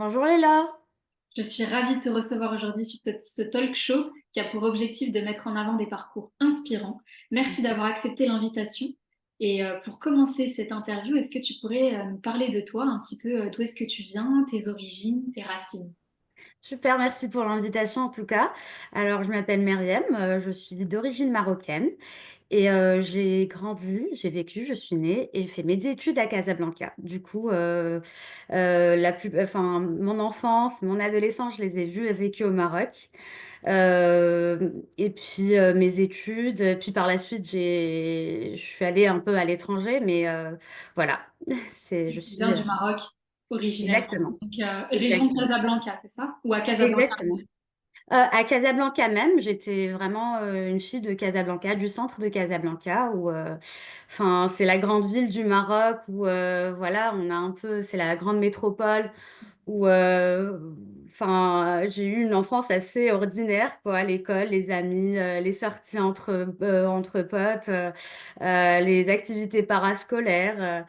Bonjour Léla. Je suis ravie de te recevoir aujourd'hui sur ce talk show qui a pour objectif de mettre en avant des parcours inspirants. Merci d'avoir accepté l'invitation. Et pour commencer cette interview, est-ce que tu pourrais nous parler de toi un petit peu, d'où est-ce que tu viens, tes origines, tes racines? Super, merci pour l'invitation en tout cas. Alors, je m'appelle Meriem, je suis d'origine marocaine et j'ai grandi, j'ai vécu, je suis née et j'ai fait mes études à Casablanca. Du coup, mon enfance, mon adolescence, je les ai vues et vécues au Maroc. Et puis mes études, puis par la suite, je suis allée un peu à l'étranger, mais voilà, je Tu viens suis du Maroc originellement, exactement, donc région de exactement, Casablanca, c'est ça? Ou à Casablanca? exactement. À Casablanca même, j'étais vraiment une fille de Casablanca, du centre de Casablanca, où, enfin, c'est la grande ville du Maroc, où, voilà, on a un peu, c'est la grande métropole, où, enfin, j'ai eu une enfance assez ordinaire, quoi, l'école, les amis, les sorties entre potes, les activités parascolaires.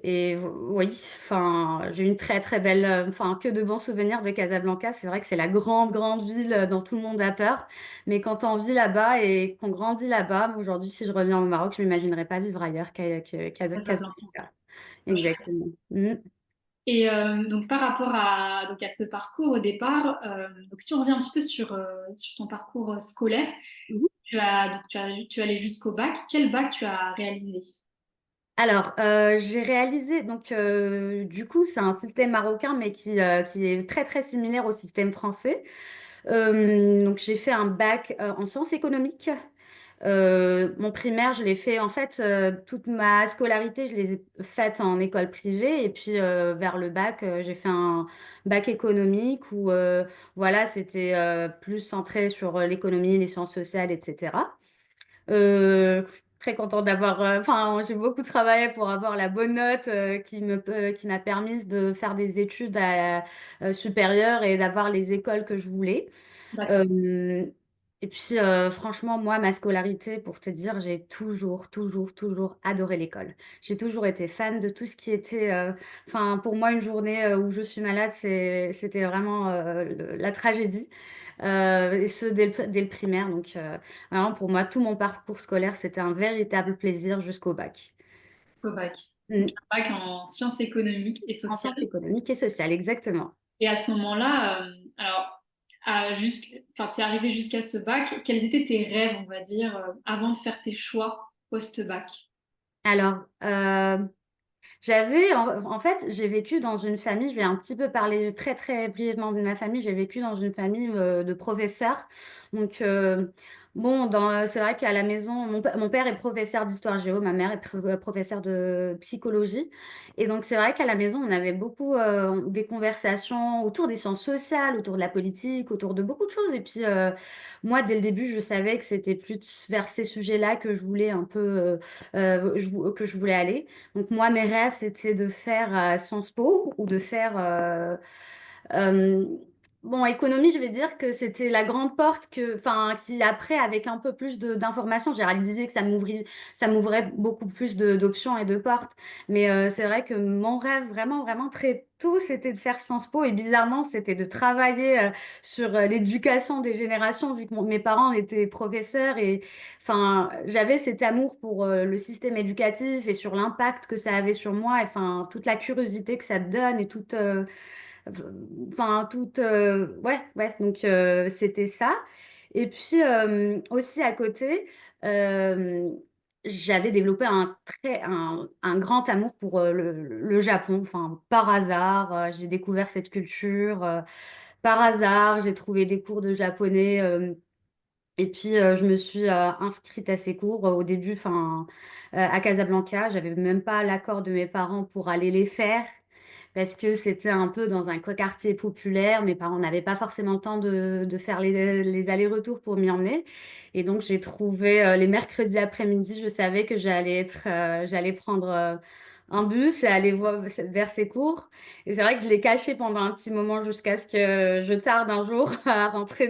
Oui, enfin, j'ai une très très belle, enfin, que de bons souvenirs de Casablanca. C'est vrai que c'est la grande grande ville dont tout le monde a peur, mais quand on vit là-bas et qu'on grandit là-bas, aujourd'hui, si je reviens au Maroc, je m'imaginerais pas vivre ailleurs qu'à Casablanca. Casablanca. Exactement. Mm. Et donc par rapport à ce parcours au départ, donc si on revient un petit peu sur ton parcours scolaire, Mhm. tu es allé jusqu'au bac. Quel bac tu as réalisé? Alors, j'ai réalisé, donc du coup, c'est un système marocain, mais qui est très très similaire au système français. Donc, j'ai fait un bac en sciences économiques. Mon primaire, je l'ai fait, en fait, toute ma scolarité, je les ai faites en école privée. Et puis, vers le bac, j'ai fait un bac économique où, voilà, c'était plus centré sur l'économie, les sciences sociales, etc. Très contente d'avoir, enfin, j'ai beaucoup travaillé pour avoir la bonne note qui m'a permise de faire des études supérieures et d'avoir les écoles que je voulais. D'accord. Euh, et puis, franchement, moi, ma scolarité, pour te dire, j'ai toujours, toujours, toujours adoré l'école. J'ai toujours été fan de tout ce qui était, enfin, pour moi, une journée où je suis malade, c'était vraiment la tragédie. Et ce, dès le primaire. Donc, vraiment, pour moi, tout mon parcours scolaire, c'était un véritable plaisir jusqu'au bac. Au bac. Donc Mm. un bac en sciences économiques et En sociales. sciences économiques et sociales, exactement. Et à ce moment-là, alors, enfin, tu es arrivé jusqu'à ce bac. Quels étaient tes rêves, on va dire, avant de faire tes choix post-bac? Alors, en fait, j'ai vécu dans une famille, je vais un petit peu parler très très brièvement de ma famille, j'ai vécu dans une famille de professeurs. Donc, bon, c'est vrai qu'à la maison, mon père est professeur d'histoire géo, ma mère est professeure de psychologie. Et donc, c'est vrai qu'à la maison, on avait beaucoup des conversations autour des sciences sociales, autour de la politique, autour de beaucoup de choses. Et puis, moi, dès le début, je savais que c'était plus vers ces sujets-là que je voulais un peu, que je voulais aller. Donc moi, mes rêves, c'était de faire Sciences Po ou de faire euh, bon, économie, je vais dire que c'était la grande porte enfin, qui après, avec un peu plus d'informations, j'ai réalisé que ça m'ouvrait beaucoup plus d'options et de portes. Mais c'est vrai que mon rêve, vraiment, vraiment très tôt, c'était de faire Sciences Po. Et bizarrement, c'était de travailler sur l'éducation des générations, vu que mes parents étaient professeurs. Et enfin, j'avais cet amour pour le système éducatif et sur l'impact que ça avait sur moi. Et enfin, toute la curiosité que ça te donne et toute enfin, ouais, ouais, donc c'était ça. Et puis aussi à côté, euh, j'avais développé un grand amour pour le Japon. Enfin, par hasard, j'ai découvert cette culture. Par hasard, j'ai trouvé des cours de japonais. Et puis, je me suis inscrite à ces cours au début, enfin, à Casablanca. J'avais même pas l'accord de mes parents pour aller les faire parce que c'était un peu dans un quartier populaire. Mes parents n'avaient pas forcément le temps de faire les allers-retours pour m'y emmener. Et donc, j'ai trouvé les mercredis après-midi, je savais que j'allais prendre un bus et aller vers ces cours. Et c'est vrai que je l'ai caché pendant un petit moment jusqu'à ce que je tarde un jour à rentrer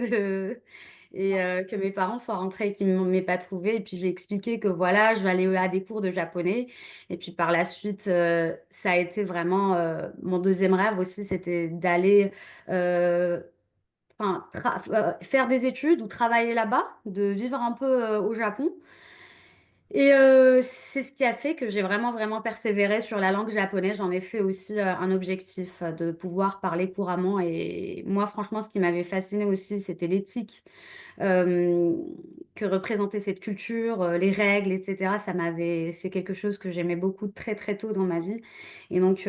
et que mes parents soient rentrés et qu'ils ne m'aient pas trouvée. Et puis j'ai expliqué que voilà, je vais aller à des cours de japonais. Et puis par la suite, ça a été vraiment mon deuxième rêve aussi, c'était d'aller euh, faire des études ou travailler là-bas, de vivre un peu au Japon. Et c'est ce qui a fait que j'ai vraiment, vraiment persévéré sur la langue japonaise. J'en ai fait aussi un objectif de pouvoir parler couramment. Et moi, franchement, ce qui m'avait fasciné aussi, c'était l'éthique euh, que représentait cette culture, les règles, etc. C'est quelque chose que j'aimais beaucoup très, très tôt dans ma vie. Et donc,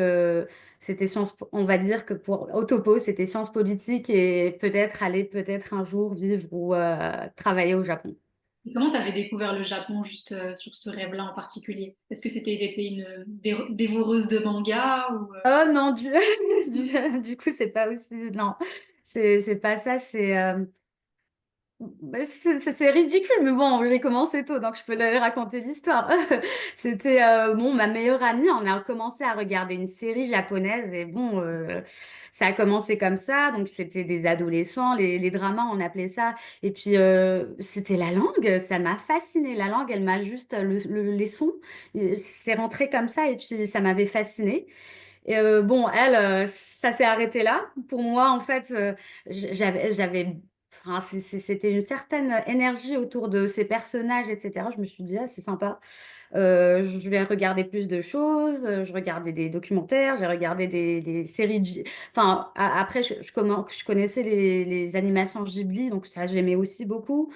c'était on va dire que pour au topo, c'était sciences politiques et peut-être aller peut-être un jour vivre ou travailler au Japon. Et comment tu avais découvert le Japon juste sur ce rêve-là en particulier? Est-ce que t'étais une dévoreuse de manga ou Oh non, du coup, c'est pas aussi. Non, c'est pas ça. C'est ridicule, mais bon, j'ai commencé tôt, donc je peux leur raconter l'histoire. C'était bon, ma meilleure amie, on a commencé à regarder une série japonaise et bon, ça a commencé comme ça. Donc c'était des adolescents, les dramas, on appelait ça. Et puis c'était la langue, ça m'a fascinée. La langue, elle m'a juste les sons, c'est rentré comme ça et puis ça m'avait fascinée. Et bon, elle, ça s'est arrêté là. Pour moi, en fait, enfin, c'était une certaine énergie autour de ces personnages, etc. Je me suis dit, ah, c'est sympa. Je vais regarder plus de choses. Je regardais des documentaires, j'ai regardé des séries. Enfin, après, je connaissais les animations Ghibli, donc ça, j'aimais aussi beaucoup.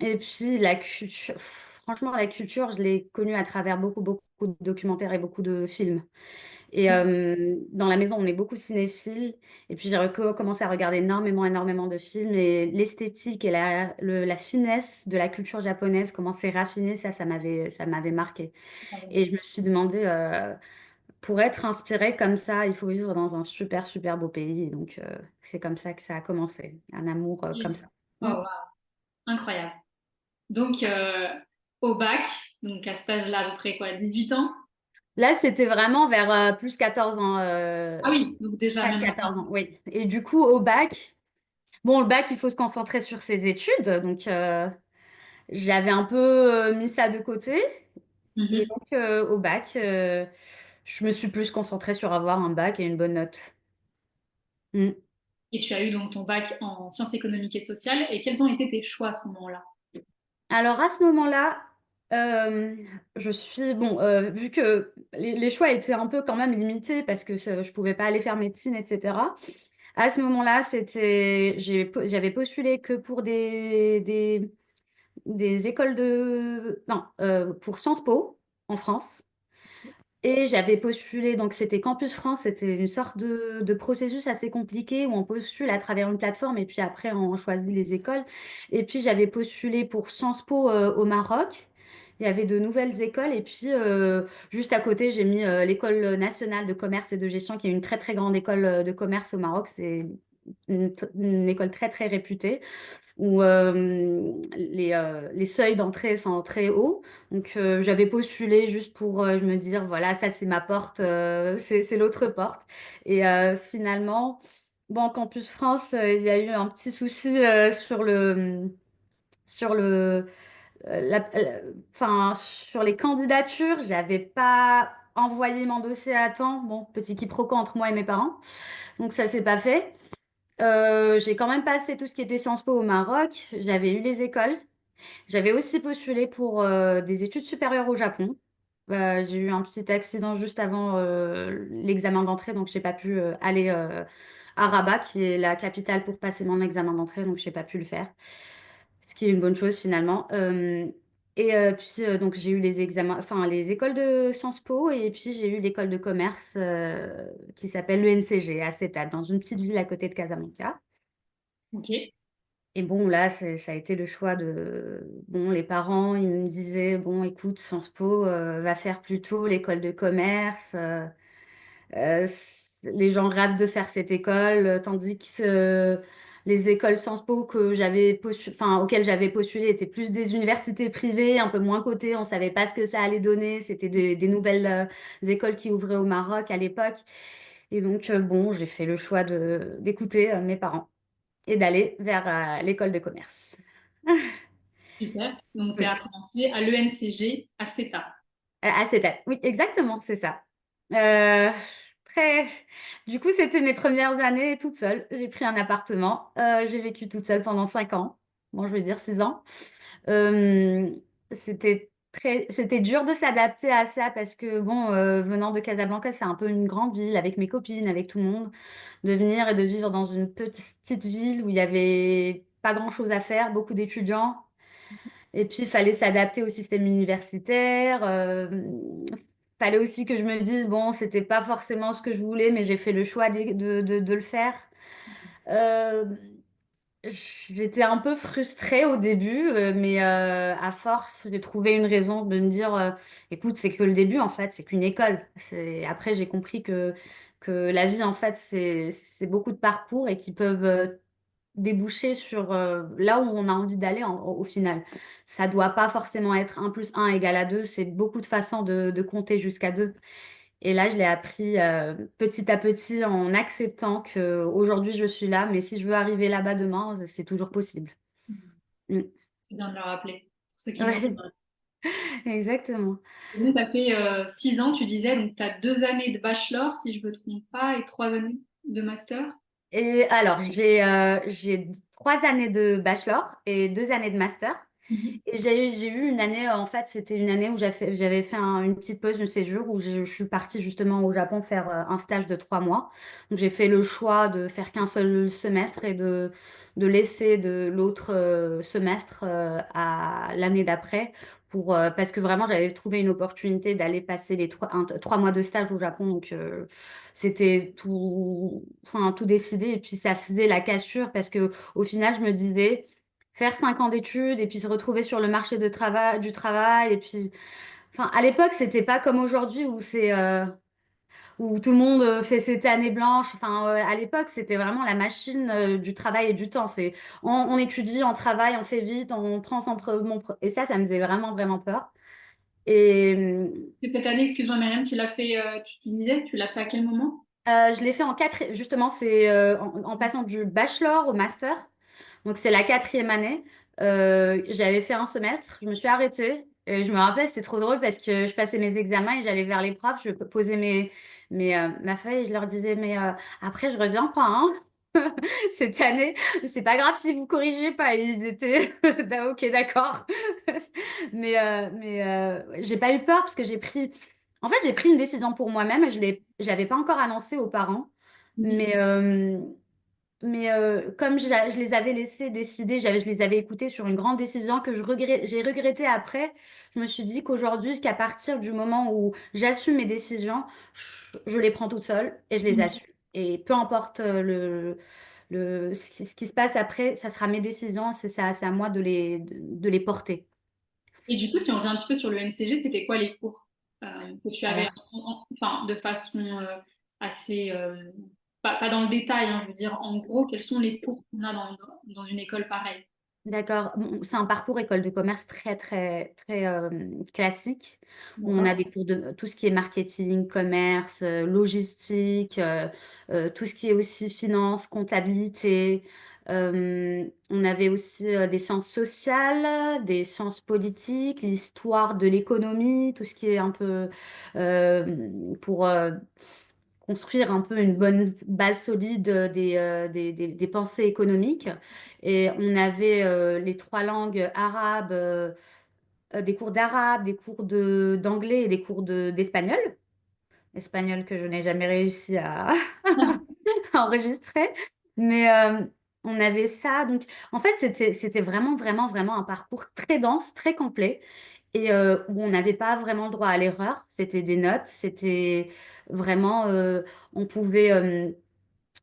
Et puis, la culture, franchement, la culture, je l'ai connue à travers beaucoup, beaucoup de documentaires et beaucoup de films. Et dans la maison, on est beaucoup cinéphiles. Et puis, j'ai commencé à regarder énormément, énormément de films. Et l'esthétique et la finesse de la culture japonaise, comment c'est raffiné, ça m'avait marqué. Et je me suis demandé, pour être inspirée comme ça, il faut vivre dans un super, super beau pays. Et donc, c'est comme ça que ça a commencé, un amour comme ça. Oh, Mm. wow, incroyable. Donc, au bac, donc à cet âge-là, à peu près quoi, 18 ans? Là, c'était vraiment vers plus 14 ans, Ah oui, donc déjà presque même 14 avant. ans, oui. Et du coup, au bac, bon, le bac, il faut se concentrer sur ses études. Donc, j'avais un peu mis ça de côté. Et Mhm. donc, au bac, je me suis plus concentrée sur avoir un bac et une bonne note. Mm. Et tu as eu donc ton bac en sciences économiques et sociales. Et quels ont été tes choix à ce moment-là? Alors, à ce moment-là, je suis... Bon, vu que les choix étaient un peu quand même limités parce que je pouvais pas aller faire médecine, etc. À ce moment-là, j'avais postulé que pour des écoles de... Non, pour Sciences Po en France. Et j'avais postulé, donc c'était Campus France, c'était une sorte de processus assez compliqué où on postule à travers une plateforme et puis après on choisit les écoles. Et puis j'avais postulé pour Sciences Po au Maroc. Il y avait de nouvelles écoles et puis juste à côté j'ai mis l'école nationale de commerce et de gestion qui est une très très grande école de commerce au Maroc. C'est une école très très réputée où les seuils d'entrée sont très hauts. Donc j'avais postulé juste pour me dire, voilà, ça c'est ma porte, c'est l'autre porte. Et finalement, bon, Campus France, il y a eu un petit souci sur enfin, sur les candidatures. J'avais pas envoyé mon dossier à temps. Bon, petit quiproquo entre moi et mes parents. Donc ça s'est pas fait. J'ai quand même passé tout ce qui était Sciences Po au Maroc. J'avais eu les écoles. J'avais aussi postulé pour des études supérieures au Japon. J'ai eu un petit accident juste avant l'examen d'entrée, donc j'ai pas pu aller à Rabat, qui est la capitale pour passer mon examen d'entrée, donc j'ai pas pu le faire, ce qui est une bonne chose finalement. Et puis donc j'ai eu les examens, enfin les écoles de Sciences Po, et puis j'ai eu l'école de commerce qui s'appelle l'ENCG à Cétane, dans une petite ville à côté de Casablanca. Ok. Et bon, là, ça a été le choix de... Bon, les parents, ils me disaient, bon, écoute, Sciences Po va faire plutôt l'école de commerce. Les gens rêvent de faire cette école, tandis que les écoles Sciences Po enfin, auxquelles j'avais postulé étaient plus des universités privées, un peu moins cotées. On savait pas ce que ça allait donner. C'était des nouvelles écoles qui ouvraient au Maroc à l'époque. Et donc, bon, j'ai fait le choix d'écouter mes parents. et d'aller vers l'école de commerce. Super. Donc, tu Oui, as commencé à l'ENCG à CETA. à cette date. Oui, exactement, c'est ça. Euh, très... Du coup, c'était mes premières années toute seule. J'ai pris un appartement. J'ai vécu toute seule pendant 5 ans. Bon, je vais dire 6 ans. Euh, c'était dur de s'adapter à ça parce que, bon, venant de Casablanca, c'est un peu une grande ville avec mes copines, avec tout le monde. De venir et de vivre dans une petite ville où il y avait pas grand-chose à faire, beaucoup d'étudiants. Et puis, il fallait s'adapter au système universitaire. Fallait aussi que je me dise, bon, c'était pas forcément ce que je voulais, mais j'ai fait le choix de le faire. Euh, J'étais un peu frustrée au début, mais à force, j'ai trouvé une raison de me dire, écoute, c'est que le début, en fait, c'est qu'une école. Après, j'ai compris que la vie, en fait, c'est beaucoup de parcours et qui peuvent déboucher sur là où on a envie d'aller au final. Ça doit pas forcément être 1 + 1 = 2, c'est beaucoup de façons de compter jusqu'à 2. Et là, je l'ai appris petit à petit en acceptant que aujourd'hui je suis là, mais si je veux arriver là-bas demain, c'est toujours possible. Mm. C'est bien de le rappeler, pour ceux qui nous Ouais, regardent. exactement. Donc, tu as fait 6 ans, tu disais, donc tu as 2 années de bachelor, si je ne me trompe pas, et 3 années de master. Et alors, j'ai 3 années de bachelor et 2 années de master. Mhm. Et j'ai eu une année, en fait, c'était une année où j'avais fait une petite pause de séjour où je suis partie justement au Japon faire un stage de 3 mois. Donc j'ai fait le choix de faire qu'un seul semestre et de laisser de l'autre semestre à l'année d'après parce que vraiment j'avais trouvé une opportunité d'aller passer les 3 mois de stage au Japon. Donc c'était tout, enfin, tout décidé et puis ça faisait la cassure parce que au final je me disais faire 5 ans d'études et puis se retrouver sur le marché du travail. Et puis, enfin, à l'époque, c'était pas comme aujourd'hui où où tout le monde fait ses années blanches. Enfin, à l'époque, c'était vraiment la machine du travail et du temps. On étudie, on travaille, on fait vite, on prend et ça me faisait vraiment, vraiment peur. Et Et cette année, excuse-moi Myriam, tu l'as fait, tu disais, tu l'as fait à quel moment? je l'ai fait en 4, justement, c'est en passant du bachelor au master. Donc, c'est la 4e année. J'avais fait un semestre, je me suis arrêtée. Et je me rappelle, c'était trop drôle parce que je passais mes examens et j'allais vers les profs, je posais ma feuille et je leur disais, mais après, je reviens pas, hein, cette année. C'est pas grave si vous corrigez pas. Et ils étaient, ok, d'accord. J'ai pas eu peur parce que en fait, j'ai pris une décision pour moi-même et je l'avais pas encore annoncée aux parents. Mhm. Mais, comme je les avais laissés décider, je les avais écoutés sur une grande décision que j'ai regretté après, je me suis dit qu'aujourd'hui, qu'à partir du moment où j'assume mes décisions, je les prends toutes seules et je les Mhm. assume. Et peu importe ce qui se passe après, ça sera mes décisions, c'est à moi de les porter. Et du coup, si on revient un petit peu sur le NCG, c'était quoi les cours que tu avais, Alors, enfin, de façon assez, pas dans le détail, hein, je veux dire, en gros, quels sont les cours qu'on a dans une école pareille? d'accord. Bon, c'est un parcours école de commerce très, très, très classique, où on a D'accord. des cours de tout ce qui est marketing, commerce, logistique, tout ce qui est aussi finance, comptabilité. On avait aussi des sciences sociales, des sciences politiques, l'histoire de l'économie, tout ce qui est un peu pour construire un peu une bonne base solide des pensées économiques. Et on avait les 3 langues arabes, des cours d'arabe, des cours d'anglais et des cours d'espagnol. Espagnol que je n'ai jamais réussi à, à enregistrer. Mais on avait ça. Donc, en fait, c'était vraiment, vraiment, vraiment un parcours très dense, très complet et où on n'avait pas vraiment le droit à l'erreur. C'était des notes, c'était vraiment, on pouvait,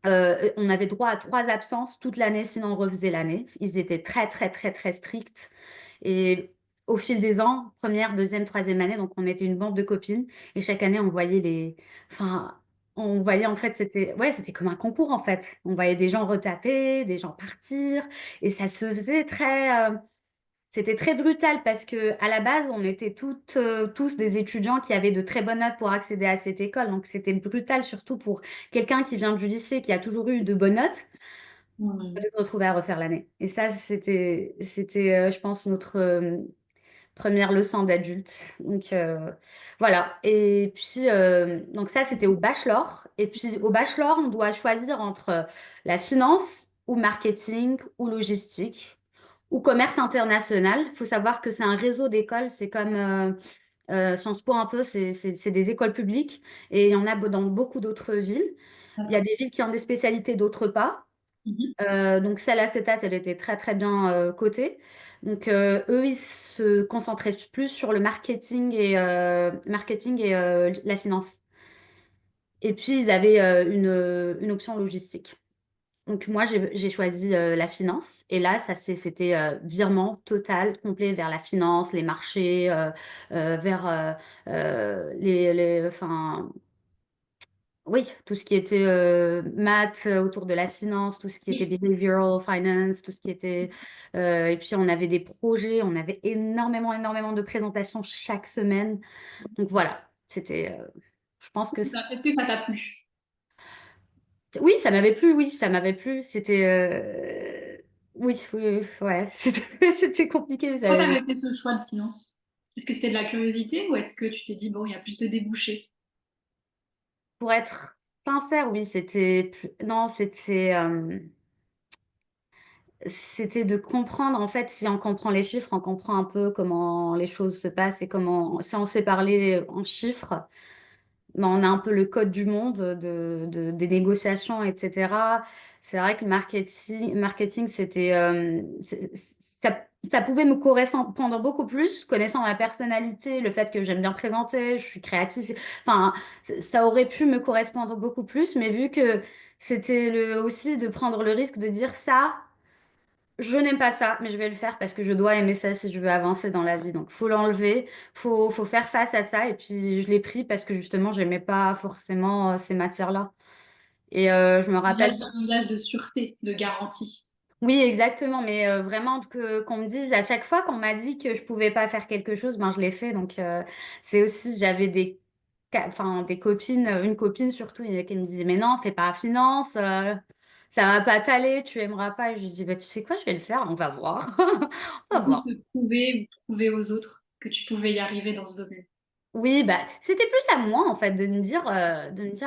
on avait droit à 3 absences toute l'année, sinon on refaisait l'année. Ils étaient très, très, très, très stricts. Et au fil des ans, première, deuxième, troisième année, donc on était une bande de copines et chaque année on voyait enfin, on voyait en fait, c'était comme un concours en fait. On voyait des gens retaper, des gens partir et ça se faisait c'était très brutal parce que à la base, on était tous des étudiants qui avaient de très bonnes notes pour accéder à cette école. Donc c'était brutal surtout pour quelqu'un qui vient du lycée, qui a toujours eu de bonnes notes. Hmm. de se retrouver à refaire l'année. Et ça, je pense, notre première leçon d'adulte. Donc, voilà. Et puis, donc ça, c'était au bachelor. Et puis, au bachelor, on doit choisir entre la finance ou marketing ou logistique ou commerce international. Il faut savoir que c'est un réseau d'écoles. C'est comme Sciences Po un peu, c'est des écoles publiques et il y en a dans beaucoup d'autres villes. Il y a D'accord. des villes qui ont des spécialités, d'autres pas. Mhm. Donc celle à CETAT, elle était très très bien cotée. Donc eux, ils se concentraient plus sur le marketing et la finance. Et puis ils avaient une option logistique. Donc moi, j'ai choisi la finance. Et là, c'était virement total, complet vers la finance, les marchés, vers enfin, oui, tout ce qui était maths autour de la finance, tout ce qui était Oui. behavioral finance, tout ce qui était... et puis on avait des projets, on avait énormément, énormément de présentations chaque semaine. Donc voilà, je pense que... Est-ce que ça t'a plu? Oui, ça m'avait plu, oui, ça m'avait plu. C'était... oui, oui, oui, ouais, c'était compliqué, mais ça Pourquoi avait... t'avais fait ce choix de finance? Est-ce que c'était de la curiosité ou est-ce que tu t'es dit, bon, il y a plus de débouchés? Pour être sincère, oui, Non, c'était de comprendre, en fait, si on comprend les chiffres, on comprend un peu comment les choses se passent et comment, si on sait parler en chiffres, ben, on a un peu le code du monde des négociations, etc. C'est vrai que marketing ça pouvait me correspondre beaucoup plus, connaissant ma personnalité, le fait que j'aime bien présenter, je suis créative. Enfin, ça aurait pu me correspondre beaucoup plus, mais vu que c'était aussi de prendre le risque de dire ça. Je n'aime pas ça, mais je vais le faire parce que je dois aimer ça si je veux avancer dans la vie. Donc, faut l'enlever, faut faire face à ça. Et puis, je l'ai pris parce que justement, j'aimais pas forcément ces matières-là. Et je me rappelle. Un gage de sûreté, de garantie. Oui, exactement. Mais vraiment qu'on me dise à chaque fois qu'on m'a dit que je pouvais pas faire quelque chose, ben je l'ai fait. Donc, c'est aussi, j'avais enfin, des copines, une copine surtout, qui me disait, mais non, fais pas finance. Ça va pas t'aller, tu aimeras pas. Et je lui dis, bah, tu sais quoi, je vais le faire, on va voir. On va Aussi voir. te prouver ou prouver aux autres que tu pouvais y arriver dans ce domaine. Oui, bah, c'était plus à moi, en fait, de me dire,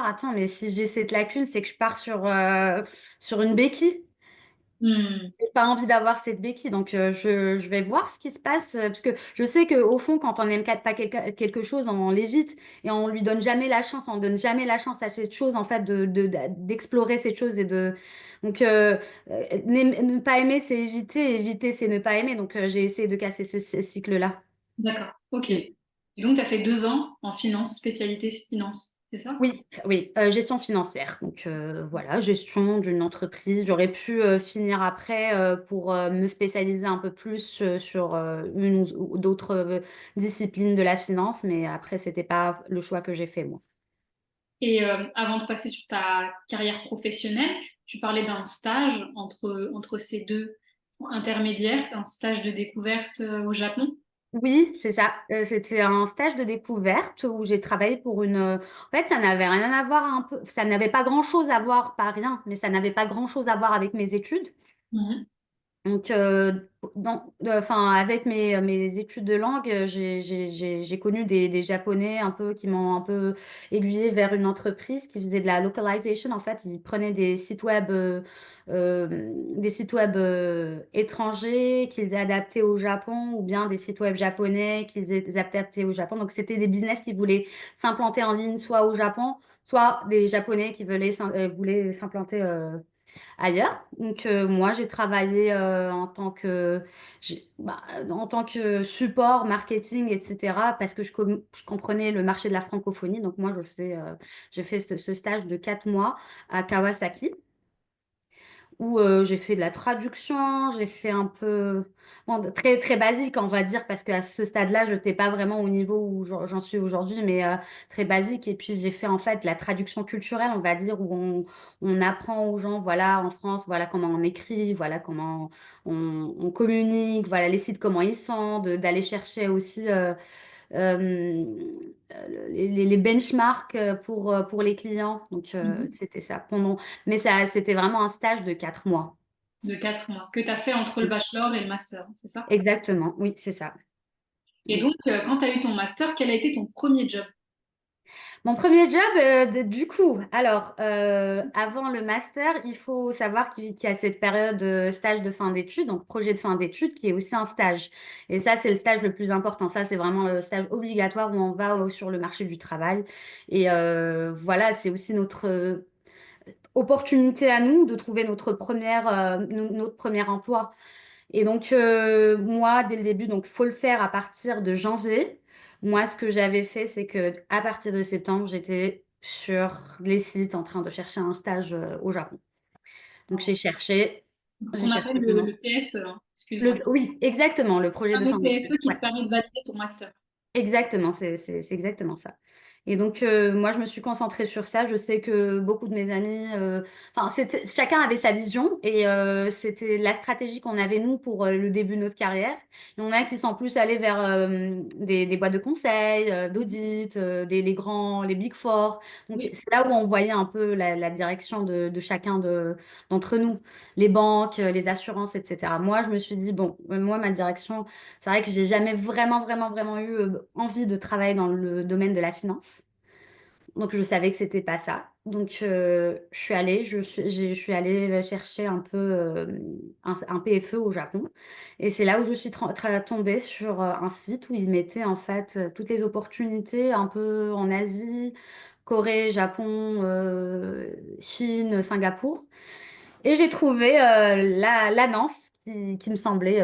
attends, mais si j'ai cette lacune, c'est que je pars sur une béquille. Hmm. J'ai pas envie d'avoir cette béquille, donc je vais voir ce qui se passe, parce que je sais qu'au fond, quand on n'aime pas quelque chose, on l'évite et on lui donne jamais la chance, on donne jamais la chance à cette chose, en fait, d'explorer cette chose donc, ne pas aimer, c'est éviter, éviter, c'est ne pas aimer, donc j'ai essayé de casser ce cycle-là. D'accord, ok. Et donc, tu as fait 2 ans en finance, spécialité finance, c'est ça? Oui, oui, gestion financière. Donc voilà, gestion d'une entreprise. J'aurais pu finir après pour me spécialiser un peu plus sur une ou d'autres disciplines de la finance, mais après, c'était pas le choix que j'ai fait moi. Et avant de passer sur ta carrière professionnelle, tu parlais d'un stage entre ces deux intermédiaires, un stage de découverte au Japon. Oui, c'est ça. C'était un stage de découverte où j'ai travaillé pour En fait, ça n'avait rien à voir un peu. Ça n'avait pas grand-chose à voir, pas rien, mais ça n'avait pas grand-chose à voir avec mes études. Mhm. Donc, enfin, avec mes études de langue, j'ai connu des Japonais un peu qui m'ont un peu aiguillé vers une entreprise qui faisait de la localization. En fait, ils prenaient des sites web étrangers qu'ils adaptaient au Japon ou bien des sites web japonais qu'ils adaptaient au Japon. Donc, c'était des business qui voulaient s'implanter en ligne soit au Japon, soit des Japonais qui voulaient s'implanter ailleurs. Donc moi, j'ai travaillé en tant que support marketing, etc. parce que je comprenais le marché de la francophonie. Donc moi, j'ai fait ce stage de 4 mois à Kawasaki où j'ai fait de la traduction, j'ai fait un peu bon, très très basique on va dire parce qu'à ce stade-là, je n'étais pas vraiment au niveau où j'en suis aujourd'hui, mais très basique. Et puis j'ai fait en fait de la traduction culturelle, on va dire, où on apprend aux gens, voilà, en France, voilà comment on écrit, voilà comment on communique, voilà les sites comment ils sont, d'aller chercher aussi euh, les benchmarks pour les clients. Donc, Mhm. c'était ça. Mais c'était vraiment un stage de 4 mois. De 4 mois, que tu as fait entre le bachelor et le master, c'est ça? Exactement, oui, c'est ça. Et Oui. donc, quand tu as eu ton master, quel a été ton premier job? Mon premier job, du coup, alors, avant le master, il faut savoir qu'il y a cette période de stage de fin d'études, donc projet de fin d'études, qui est aussi un stage. Et ça, c'est le stage le plus important. Ça, c'est vraiment le stage obligatoire où on va sur le marché du travail. Et voilà, c'est aussi notre opportunité à nous de trouver notre premier emploi. Et donc, moi, dès le début, donc, faut le faire à partir de janvier. Moi, ce que j'avais fait, c'est que à partir de septembre, j'étais sur les sites en train de chercher un stage au Japon. Donc, Ce j'ai qu'on appelle cherché le pendant. PFE, hein, excuse-moi. Oui, exactement, le projet Le de fin fameux d'études. PFE qui Ouais. te permet de valider ton master. Exactement, c'est exactement ça. Et donc, moi, je me suis concentrée sur ça. Je sais que beaucoup de mes amis, enfin, chacun avait sa vision et c'était la stratégie qu'on avait, nous, pour le début de notre carrière. Il y en a qui sont plus allés vers des boîtes de conseil, d'audit, les Big Four. Donc, Oui. c'est là où on voyait un peu la direction de chacun d'entre nous, les banques, les assurances, etc. Moi, je me suis dit, bon, moi, ma direction, c'est vrai que j'ai jamais vraiment, vraiment, vraiment eu envie de travailler dans le domaine de la finance. Donc, je savais que c'était pas ça. Donc, je suis allée chercher un peu un PFE au Japon. Et c'est là où je suis tombée sur un site où ils mettaient en fait toutes les opportunités un peu en Asie, Corée, Japon, Chine, Singapour. Et j'ai trouvé l'annonce qui me semblait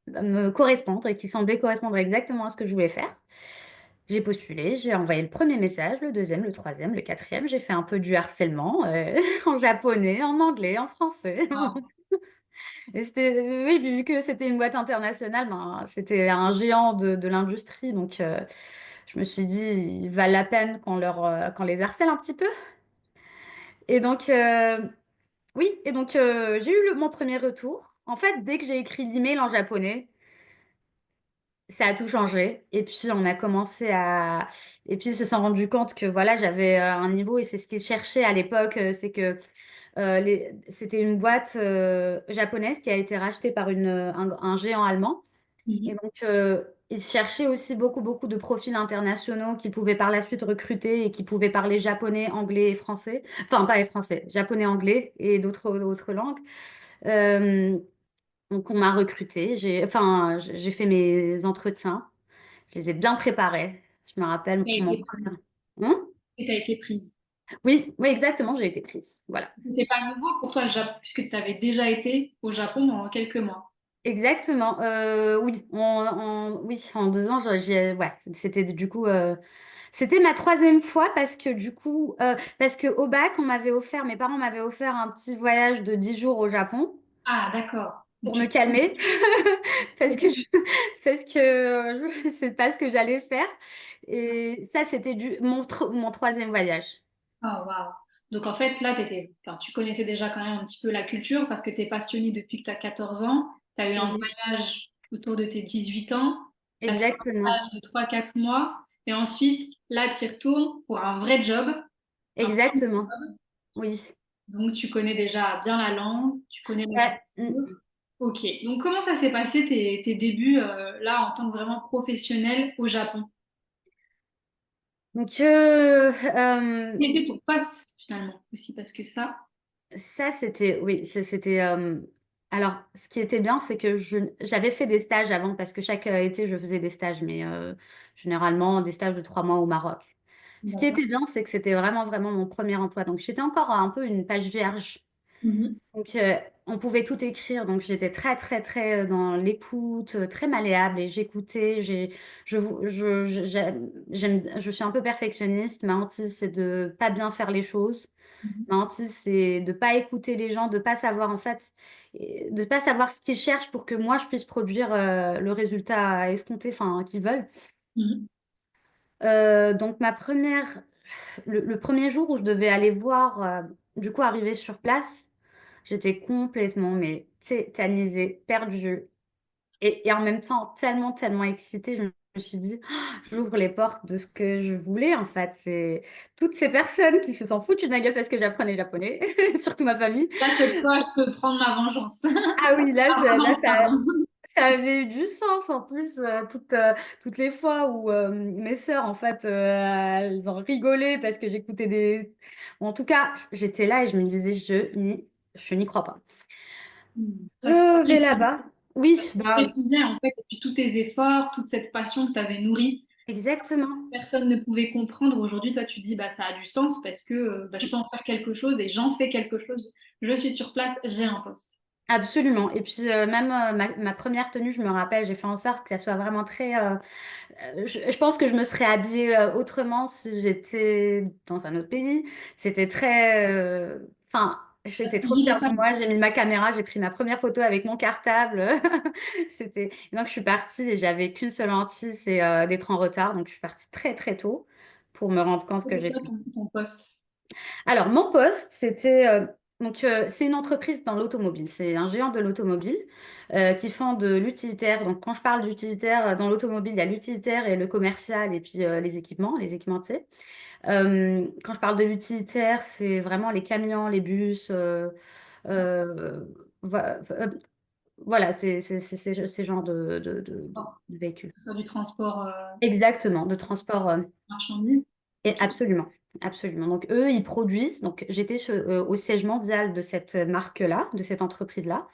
me correspondre et qui semblait correspondre exactement à ce que je voulais faire. J'ai postulé, j'ai envoyé le premier message, le deuxième, le troisième, le quatrième. J'ai fait un peu du harcèlement en japonais, en anglais, en français. Wow. Et c'était, oui, vu que c'était une boîte internationale, ben, c'était un géant de l'industrie. Donc, je me suis dit, il valent la peine qu'on les harcèle un petit peu. Et donc, oui, et donc j'ai eu mon premier retour. En fait, dès que j'ai écrit l'email en japonais, ça a tout changé. Et puis, on a commencé à. Et puis, ils se sont rendus compte que voilà, j'avais un niveau, et c'est ce qu'ils cherchaient à l'époque, c'est que c'était une boîte japonaise qui a été rachetée par un géant allemand. Et Mhm. donc, ils cherchaient aussi beaucoup, beaucoup de profils internationaux qui pouvaient par la suite recruter et qui pouvaient parler japonais, anglais et français. Enfin, pas français, japonais, anglais et d'autres langues. Euh, donc, on m'a recrutée. J'ai fait mes entretiens. Je les ai bien préparés. Je me rappelle Tu as pour mon été premier. prise. Hein. Et tu as été prise. Oui, oui, exactement, j'ai été prise. Voilà. C'était pas nouveau pour toi le Japon, puisque tu avais déjà été au Japon pendant quelques mois. Exactement. Oui, oui, en 2 ans, ouais, c'était du coup, c'était ma troisième fois parce que du coup, parce que au bac, mes parents m'avaient offert un petit voyage de 10 jours au Japon Ah, d'accord. Donc pour me calmer, parce que c'est pas ce que j'allais faire. Et ça, c'était mon troisième voyage. Ah, waouh. Donc en fait, là, enfin, tu connaissais déjà quand même un petit peu la culture parce que tu es passionnée depuis que tu as 14 ans. Tu as eu un Oui, voyage autour de tes 18 ans. Tu as fait un exactement. stage de 3 4 mois. Et ensuite, là, tu y retournes pour un vrai job. Un vrai Exactement. job. Oui. Donc tu connais déjà bien la langue, tu connais la Ouais. culture. Ok. Donc comment ça s'est passé tes débuts là en tant que vraiment professionnel au Japon? Donc, Quel était ton poste finalement aussi parce que ça. ça, c'était, oui, c'était. Alors, ce qui était bien, c'est que j'avais fait des stages avant, parce que chaque été, je faisais des stages, mais généralement des stages de 3 mois au Maroc. Ce qui D'accord. était bien, c'est que c'était vraiment, vraiment mon premier emploi. Donc, j'étais encore un peu une page vierge. Mhm. Donc, on pouvait tout écrire. Donc, j'étais très, très, très dans l'écoute, très malléable, et j'écoutais. Je suis un peu perfectionniste. Ma hantise, c'est de pas bien faire les choses. Mhm. Ma hantise, c'est de pas écouter les gens, de pas savoir en fait, de pas savoir ce qu'ils cherchent pour que moi je puisse produire le résultat escompté, enfin qu'ils veulent. Mhm. Donc le premier jour où je devais aller voir, du coup arriver sur place, j'étais complètement mais tétanisée, perdue et en même temps tellement tellement excitée. me suis dit, oh, j'ouvre les portes de ce que je voulais en fait. C'est toutes ces personnes qui se s'en foutent de ma gueule parce que j'apprenais le japonais, surtout ma famille. Là, cette fois, je peux prendre ma vengeance. Ah oui, là, Pas dans là le cadre. ça avait eu du sens en plus, toutes les fois où mes sœurs, en fait, elles ont rigolé parce que j'écoutais des... Bon, en tout cas, j'étais là et je me disais, je n'y crois pas. Ça se Je vais concrétise. là-bas. Oui, Ça se bah, concrétisait en fait, et puis tous tes efforts, toute cette passion que tu avais nourrie, exactement. personne ne pouvait comprendre. Aujourd'hui, toi, tu te dis, bah, ça a du sens parce que bah, je peux en faire quelque chose et j'en fais quelque chose. Je suis sur place, j'ai un poste. Absolument. Et puis même ma première tenue, je me rappelle, j'ai fait en sorte que ça soit vraiment très... je pense que je me serais habillée autrement si j'étais dans un autre pays. C'était très... Enfin, T'as j'étais trop suivi fière de l'étape. moi. J'ai mis ma caméra, j'ai pris ma première photo avec mon cartable. C'était... Et donc je suis partie et j'avais qu'une seule lentille, c'est d'être en retard. Donc je suis partie très très tôt pour me rendre compte que C'était quoi j'étais... ton poste? Alors, mon poste, c'était c'est une entreprise dans l'automobile. C'est un géant de l'automobile qui font de l'utilitaire. Donc, quand je parle d'utilitaire dans l'automobile, il y a l'utilitaire et le commercial et puis les équipements, les équipementiers. Quand je parle de l'utilitaire, c'est vraiment les camions, les bus. Euh, va- euh, voilà, c'est ces genres Transport. de véhicules. Que ce soit du transport Exactement, de transport. marchandises. Et Ok. absolument, absolument. Donc eux, ils produisent. Donc j'étais au siège mondial de cette marque-là, de cette entreprise-là.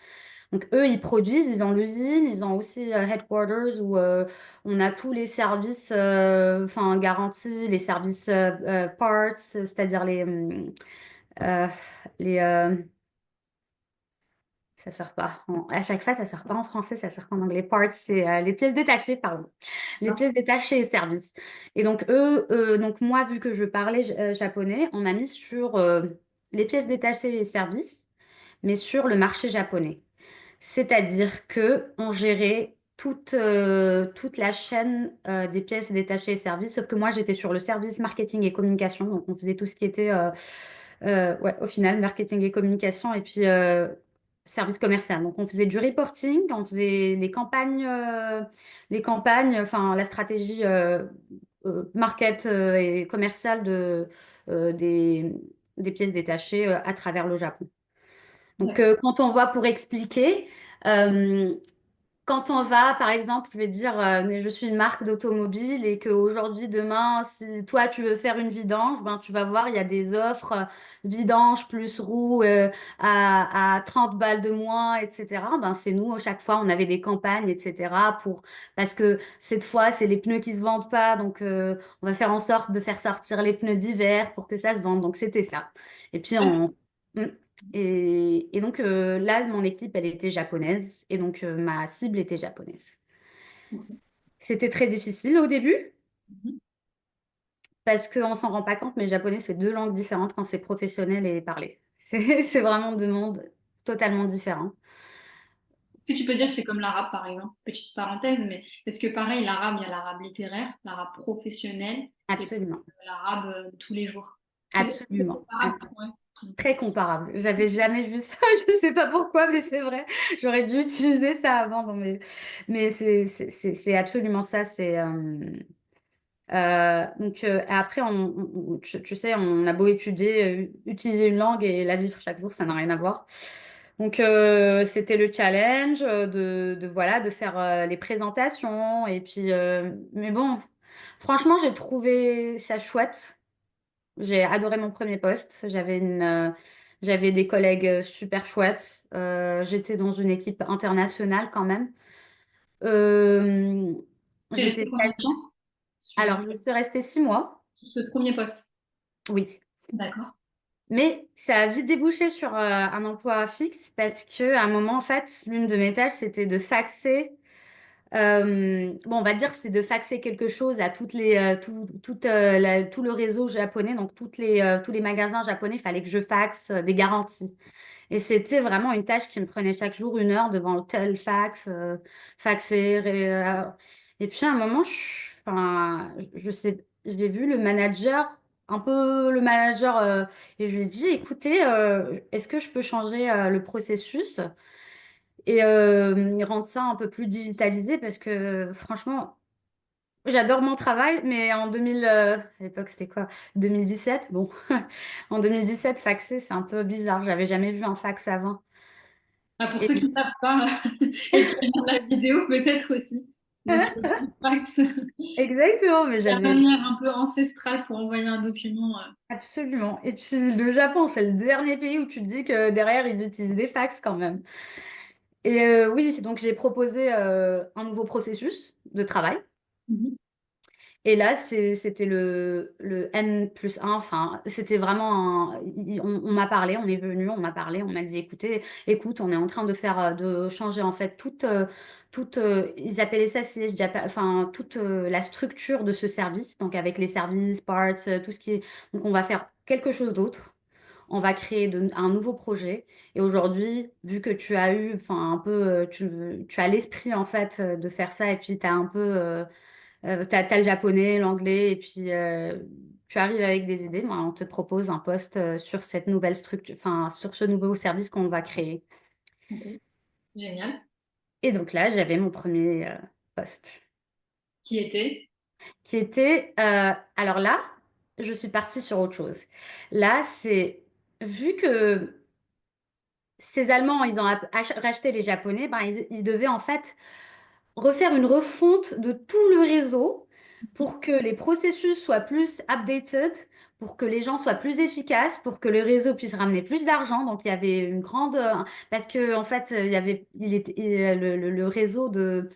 Donc eux, ils produisent, ils ont l'usine, ils ont aussi headquarters où on a tous les services, enfin garantis, les services parts, c'est-à-dire euh, les ça sort pas. À chaque fois, ça sort pas en français, ça sort en anglais. Parts, c'est les pièces détachées, pardon. Les D'accord. pièces détachées et services. Et donc, donc moi, vu que je parlais japonais, on m'a mis sur les pièces détachées et services, mais sur le marché japonais. C'est-à-dire que on gérait toute la chaîne des pièces détachées et services, sauf que moi, j'étais sur le service marketing et communication. Donc, on faisait tout ce qui était ouais, au final, marketing et communication et puis service commercial. Donc, on faisait du reporting, on faisait les campagnes, enfin, la stratégie market et commerciale euh, des, des pièces détachées à travers le Japon. Donc, D'accord. quand on voit pour expliquer, euh, quand on va, par exemple, je vais dire, je suis une marque d'automobile et qu'aujourd'hui, demain, si toi, tu veux faire une vidange, ben, tu vas voir, il y a des offres vidange plus roue à 30 balles de moins, etc. Ben, c'est nous, à chaque fois, on avait des campagnes, etc. Parce que cette fois, c'est les pneus qui se vendent pas. Donc, on va faire en sorte de faire sortir les pneus d'hiver pour que ça se vende. Donc, c'était ça. Et puis, D'accord. Mm. Et donc là, mon équipe, elle était japonaise et donc ma cible était japonaise. Ok. C'était très difficile au début Mhm. parce qu'on s'en rend pas compte, mais le japonais, c'est deux langues différentes quand c'est professionnel et parlé. C'est vraiment deux mondes totalement différents. Si tu peux dire que c'est comme l'arabe, par exemple, petite parenthèse, mais est-ce que pareil, l'arabe, il y a l'arabe littéraire, l'arabe professionnel et Absolument, l'arabe de tous les jours? Est-ce que c'est absolument. comparable? Ouais. Très comparable. J'avais jamais vu ça. Je ne sais pas pourquoi, mais c'est vrai. J'aurais dû utiliser ça avant mais c'est absolument ça. Donc après, tu sais, on a beau étudier, utiliser une langue et la vivre chaque jour, ça n'a rien à voir. Donc c'était le challenge voilà, de faire les présentations. Et puis, mais bon, franchement, j'ai trouvé ça chouette. J'ai adoré mon premier poste. J'avais des collègues super chouettes. J'étais dans une équipe internationale quand même. Euh, Tu es resté j'étais combien de temps alors, je suis restée 6 mois, sur ce premier poste? oui. D'accord. Mais ça a vite débouché sur un emploi fixe parce que à un moment, en fait, l'une de mes tâches, c'était de faxer. Bon, on va dire c'est de faxer quelque chose à tout le réseau japonais, donc tous les magasins japonais, il fallait que je faxe des garanties. Et c'était vraiment une tâche qui me prenait chaque jour 1 heure devant le tel fax, faxer. Et puis à un moment, enfin, je sais, j'ai vu le manager, un peu le manager, et je lui ai dit, écoutez, est-ce que je peux changer le processus et rendre ça un peu plus digitalisé parce que franchement, J'adore mon travail, mais en 2000, à l'époque c'était quoi? 2017, bon, en 2017, faxer, c'est un peu bizarre. J'avais jamais vu un fax avant. Ah, pour Et ceux qui ne savent pas et qui regardent la vidéo, peut-être aussi. Donc, le fax, exactement, mais la j'avais manière un peu ancestrale pour envoyer un document. absolument. Et puis le Japon, c'est le dernier pays où tu te dis que derrière ils utilisent des fax quand même. Et oui, donc j'ai proposé un nouveau processus de travail. Mhm. Et là, c'était le N+1. Enfin, c'était vraiment on m'a parlé, on est venu, on m'a parlé, on m'a dit, écoute, on est en train de de changer en fait ils appelaient ça enfin, toute la structure de ce service, donc avec les services, parts, tout ce qui est, donc on va faire quelque chose d'autre. On va créer un nouveau projet. Et aujourd'hui, vu que tu as eu, enfin, un peu, tu as l'esprit en fait de faire ça, et puis tu as un peu t'as le japonais, l'anglais, et puis tu arrives avec des idées. Moi, on te propose un poste sur cette nouvelle structure, enfin, sur ce nouveau service qu'on va créer. Ok, génial. Et donc là, j'avais mon premier poste, Qui était? qui était, alors là, je suis partie sur autre chose. Là, vu que ces Allemands, ils ont racheté les Japonais, ben, ils devaient en fait refaire une refonte de tout le réseau pour que les processus soient plus updated, pour que les gens soient plus efficaces, pour que le réseau puisse ramener plus d'argent. Donc il y avait une grande parce que en fait il y avait le réseau de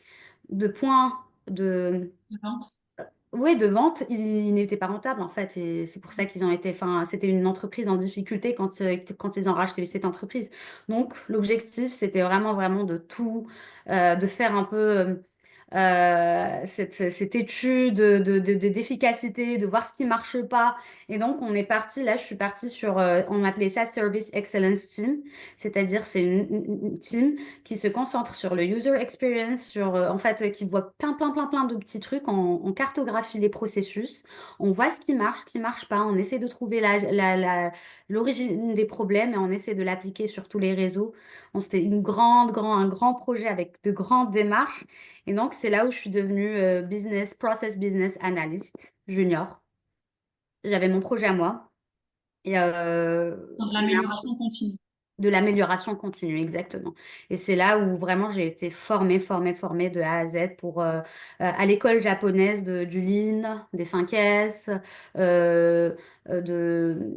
points de De vente. ouais, de vente, il n'était pas rentable en fait, et c'est pour ça qu'ils ont été, enfin, c'était une entreprise en difficulté quand ils ont racheté cette entreprise. Donc l'objectif, c'était vraiment, vraiment de tout, de faire un peu cette étude d'efficacité, de voir ce qui marche pas. Et donc on est parti, là, je suis partie sur, on appelait ça Service Excellence Team, c'est-à-dire c'est une team qui se concentre sur le user experience, en fait, qui voit plein de petits trucs. On cartographie les processus, on voit ce qui marche pas, on essaie de trouver l'origine des problèmes et on essaie de l'appliquer sur tous les réseaux. C'était un grand projet avec de grandes démarches. Et donc, c'est là où je suis devenue Process Business Analyst junior. J'avais mon projet à moi. Et Dans de l'amélioration continue. de l'amélioration continue, exactement. Et c'est là où vraiment j'ai été formée de A à Z à l'école japonaise du Lean, des 5S, euh, de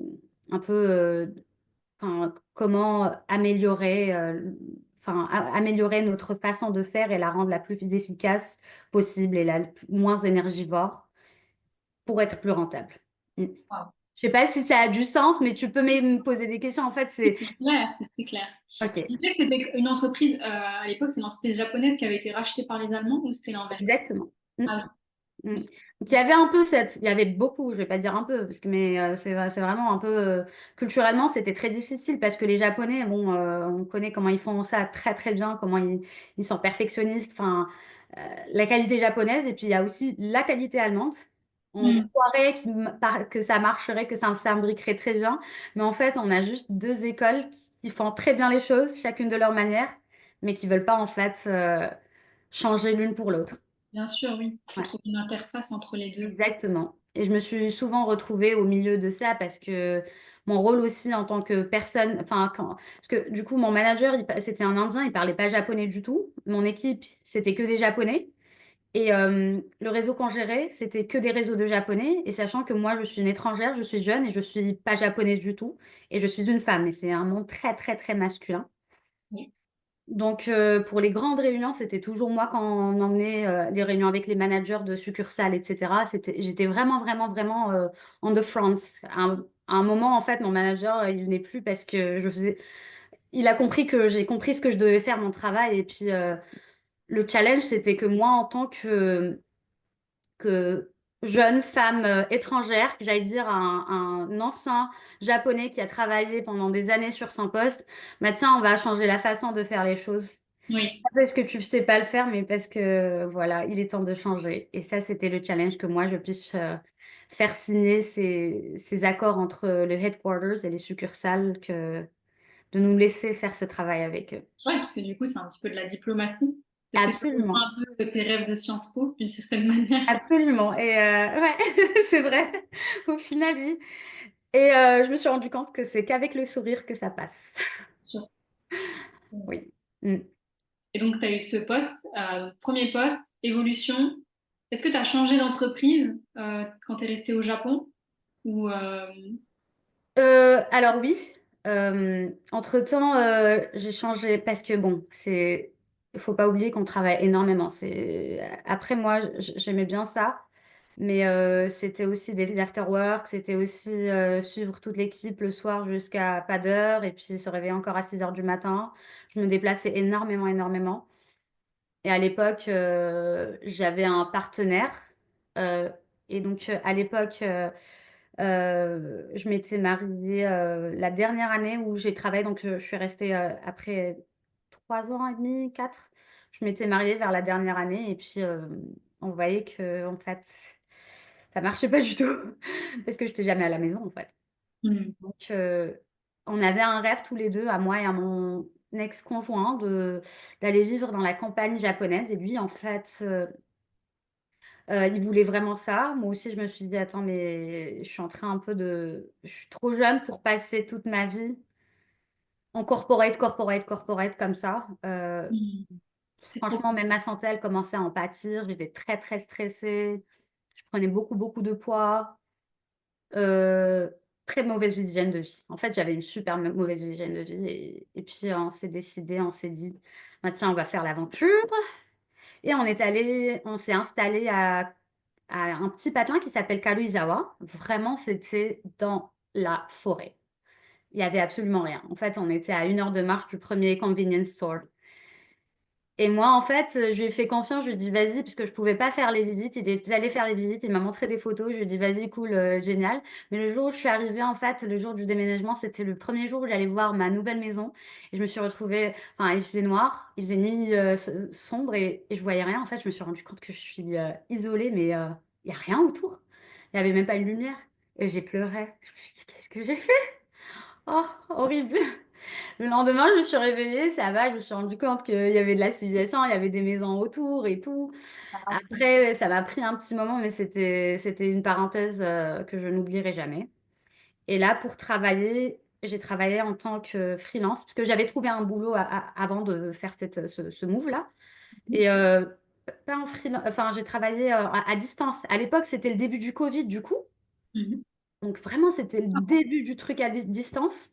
un peu enfin, comment améliorer notre façon de faire et la rendre la plus efficace possible et moins énergivore pour être plus rentable. Mm. Wow. Je sais pas si ça a du sens, mais tu peux me poser des questions. En fait, c'est... C'est clair, c'est très clair. Tu Ok, disais que c'était une entreprise, à l'époque, c'est une entreprise japonaise qui avait été rachetée par les Allemands ou c'était l'inverse? exactement. Mm. Ah Mm. oui. Donc, il y avait un peu il y avait beaucoup, je vais pas dire un peu, mais c'est vraiment un peu, culturellement, c'était très difficile parce que les Japonais, bon, on connaît comment ils font ça très très bien, ils sont perfectionnistes, enfin, la qualité japonaise, et puis il y a aussi la qualité allemande. On Hmm, croirait que ça marcherait, que ça s'imbriquerait très bien, mais en fait, on a juste deux écoles qui font très bien les choses, chacune de leur manière, mais qui veulent pas en fait changer l'une pour l'autre. bien sûr, oui. Il faut Ouais. trouver une interface entre les deux. Exactement. Et je me suis souvent retrouvée au milieu de ça parce que mon rôle aussi en tant que personne, parce que du coup, mon manager, c'était un Indien, il parlait pas japonais du tout. Mon équipe, c'était que des Japonais. Et le réseau qu'on gérait, c'était que des réseaux de Japonais. Et sachant que moi, je suis une étrangère, je suis jeune et je suis pas japonaise du tout. Et je suis une femme. Et c'est un monde très masculin. Oui. Donc, pour les grandes réunions, c'était toujours moi quand on emmenait des réunions avec les managers de succursales, etc. J'étais vraiment on the front. À un moment, en fait, mon manager, il venait plus parce que il a compris que j'ai compris ce que je devais faire, mon travail. Et puis, le challenge, c'était que moi, en tant que jeune femme étrangère, que j'allais dire un ancien japonais qui a travaillé pendant des années sur son poste, bah tiens, on va changer la façon de faire les choses. Oui, Pas parce que tu sais pas le faire, mais parce que voilà, il est temps de changer. Et ça, c'était le challenge que moi, je puisse faire signer ces accords entre le headquarters et les succursales, de nous laisser faire ce travail avec eux. ouais, parce que du coup, c'est un petit peu de la diplomatie. Ça fait Absolument, un peu tes rêves de Sciences Po, d'une certaine manière. absolument. Et ouais, c'est vrai. Au final, oui. Et je me suis rendu compte que c'est qu'avec le sourire que ça passe. Sûr. Oui. Mm. Et donc, tu as eu ce poste, premier poste, évolution. Est-ce que tu as changé d'entreprise quand tu es resté au Japon ou Alors oui, entre-temps, j'ai changé parce que bon, il faut pas oublier qu'on travaille énormément. Après moi, j'aimais bien ça, mais c'était aussi des after work, c'était aussi suivre toute l'équipe le soir jusqu'à pas d'heure et puis se réveiller encore à 6 heures du matin. Je me déplaçais énormément, énormément. Et à l'époque, j'avais un partenaire. euh, et donc, à l'époque, je m'étais mariée la dernière année où j'ai travaillé. Donc, je suis restée après 3 ans et demi, quatre. Je m'étais mariée vers la dernière année. Et puis, on voyait que, en fait, ça marchait pas du tout. Parce que j'étais jamais à la maison, en fait. hmm. Donc, on avait un rêve tous les deux, à moi et à mon ex-conjoint, d'aller vivre dans la campagne japonaise. Et lui, en fait, il voulait vraiment ça. Moi aussi, je me suis dit, attends, mais je suis en train un peu de... Je suis trop jeune pour passer toute ma vie en corporate, corporate, corporate comme ça. Hmm. C'est trop. Franchement, même ma santé, elle commençait à en pâtir. J'étais très, très stressée. Je prenais beaucoup, beaucoup de poids. Euh, Très mauvaise hygiène de vie. En fait, j'avais une super mauvaise hygiène de vie. Et puis, on s'est décidé, on s'est dit, bah, tiens, on va faire l'aventure. Et on s'est installé à un petit patelin qui s'appelle Karuizawa. Vraiment, c'était dans la forêt. Il y avait absolument rien. En fait, on était à 1 heure de marche du premier convenience store. Et moi, en fait, je lui ai fait confiance, je lui ai dit vas-y, puisque je pouvais pas faire les visites. Il est allé faire les visites, il m'a montré des photos, je lui ai dit vas-y, cool, génial. Mais le jour où je suis arrivée, en fait, le jour du déménagement, c'était le premier jour où j'allais voir ma nouvelle maison. Et je me suis retrouvée, enfin, il faisait noir, il faisait nuit sombre et je voyais rien. En fait, je me suis rendu compte que je suis isolée, mais il y a rien autour. Il n'y avait même pas une lumière. Et j'ai pleuré. Je me suis dit qu'est-ce que j'ai fait? Oh, horrible. Le lendemain, je me suis réveillée, ça va, je me suis rendu compte qu'il y avait de la civilisation, il y avait des maisons autour et tout. Après, ça m'a pris un petit moment, mais c'était une parenthèse que je n'oublierai jamais. Et là, pour travailler, j'ai travaillé en tant que freelance, parce que j'avais trouvé un boulot avant de faire ce move-là. Et pas en freelance, enfin, j'ai travaillé à distance. À l'époque, c'était le début du Covid, du coup. Mhm. Donc vraiment, c'était le début du truc à distance.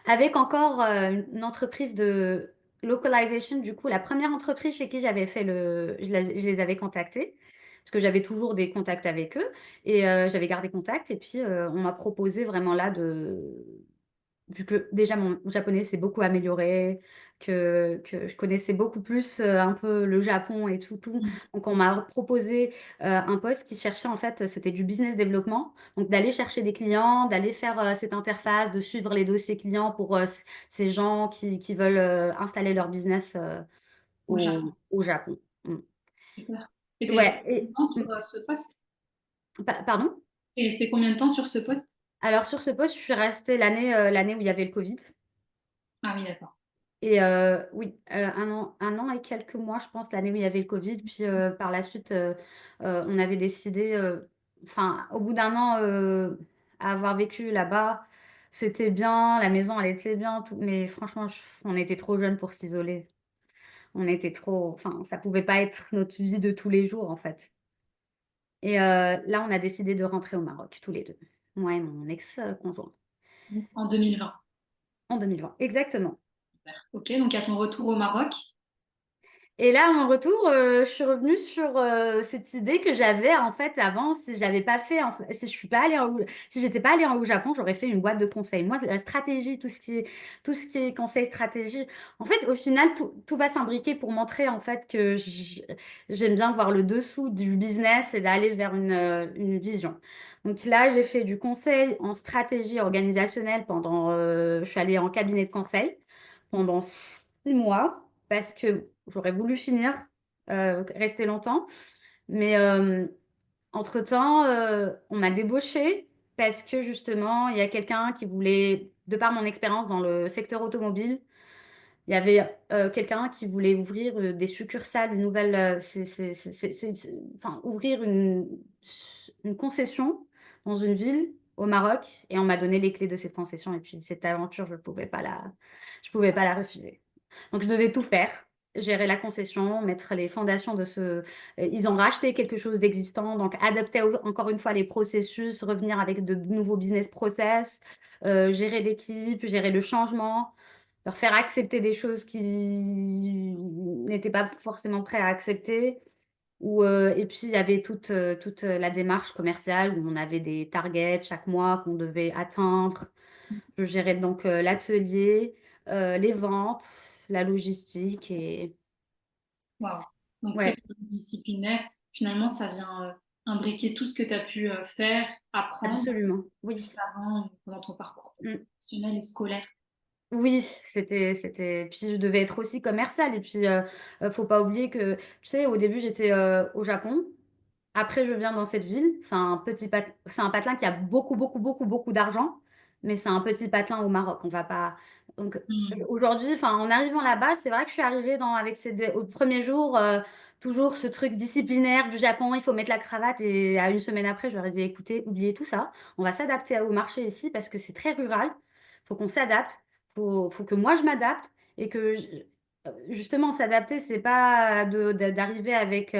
Avec encore une entreprise de localization, du coup, la première entreprise chez qui j'avais fait je les avais contactés, parce que j'avais toujours des contacts avec eux, et j'avais gardé contact, et puis on m'a proposé vraiment là vu que déjà mon japonais s'est beaucoup amélioré, que je connaissais beaucoup plus un peu le Japon et tout, tout. Mhm. Donc on m'a proposé un poste qui cherchait en fait, c'était du business développement, donc d'aller chercher des clients, d'aller faire cette interface, de suivre les dossiers clients pour ces gens qui veulent installer leur business Au Japon. au Japon. Mm. Super. Et t'es resté Ouais, combien de temps sur ce poste? pardon? T'es resté combien de temps sur ce poste? Alors sur ce poste, je suis restée l'année où il y avait le Covid. Ah oui, d'accord. Et oui, 1 an et quelques mois, je pense, l'année où il y avait le Covid. Puis par la suite, on avait décidé, enfin, au bout d'1 an à avoir vécu là-bas, c'était bien, la maison, elle était bien, tout, mais franchement, on était trop jeunes pour s'isoler. On était trop, enfin, ça pouvait pas être notre vie de tous les jours, en fait. Et là, on a décidé de rentrer au Maroc, tous les deux, moi et mon ex-conjoint, En 2020. en 2020. Exactement. Ok, donc à ton retour au Maroc. Et là, à mon retour, je suis revenue sur cette idée que j'avais en fait avant, si j'avais pas fait, si je suis pas allée si j'étais pas allée au Japon, j'aurais fait une boîte de conseils. Moi, la stratégie, tout ce qui est conseil stratégie, en fait, au final, tout va s'imbriquer pour montrer en fait que j'aime bien voir le dessous du business et d'aller vers une vision. Donc là, j'ai fait du conseil en stratégie organisationnelle je suis allée en cabinet de conseil pendant 6 mois parce que j'aurais voulu finir, rester longtemps. Mais entre-temps, on m'a débauchée parce que justement, il y a quelqu'un qui voulait, de par mon expérience dans le secteur automobile, Il y avait quelqu'un qui voulait ouvrir des succursales, une nouvelle, enfin, ouvrir une concession dans une ville au Maroc. Et on m'a donné les clés de cette concession. Et puis cette aventure, je pouvais pas la refuser. Donc je devais tout faire, gérer la concession, mettre les fondations de ce. Ils ont racheté quelque chose d'existant, donc adapter encore une fois les processus, revenir avec de nouveaux business process, gérer l'équipe, gérer le changement, leur faire accepter des choses qu'ils n'étaient pas forcément prêts à accepter. Et puis il y avait toute la démarche commerciale où on avait des targets chaque mois qu'on devait atteindre. Je gérais donc l'atelier, les ventes, la logistique et Waouh. Donc très ouais, disciplinaire. Finalement, ça vient imbriquer tout ce que tu as pu faire, apprendre absolument. Oui. juste avant, dans ton parcours Mmh. professionnel et scolaire. Oui, puis je devais être aussi commerciale et puis, faut pas oublier que, tu sais, au début, j'étais, au Japon. Après, je viens dans cette ville. C'est un patelin qui a beaucoup, beaucoup, beaucoup, beaucoup d'argent, mais c'est un petit patelin au Maroc. On va pas donc Hmm. aujourd'hui, enfin, en arrivant là-bas, c'est vrai que je suis arrivée avec ces dé au 1er jour, toujours ce truc disciplinaire du Japon, il faut mettre la cravate et à une semaine après, je leur ai dit: «Écoutez, oubliez tout ça, on va s'adapter au marché ici parce que c'est très rural. Faut qu'on s'adapte, faut que moi je m'adapte et que justement s'adapter, c'est pas d'arriver avec,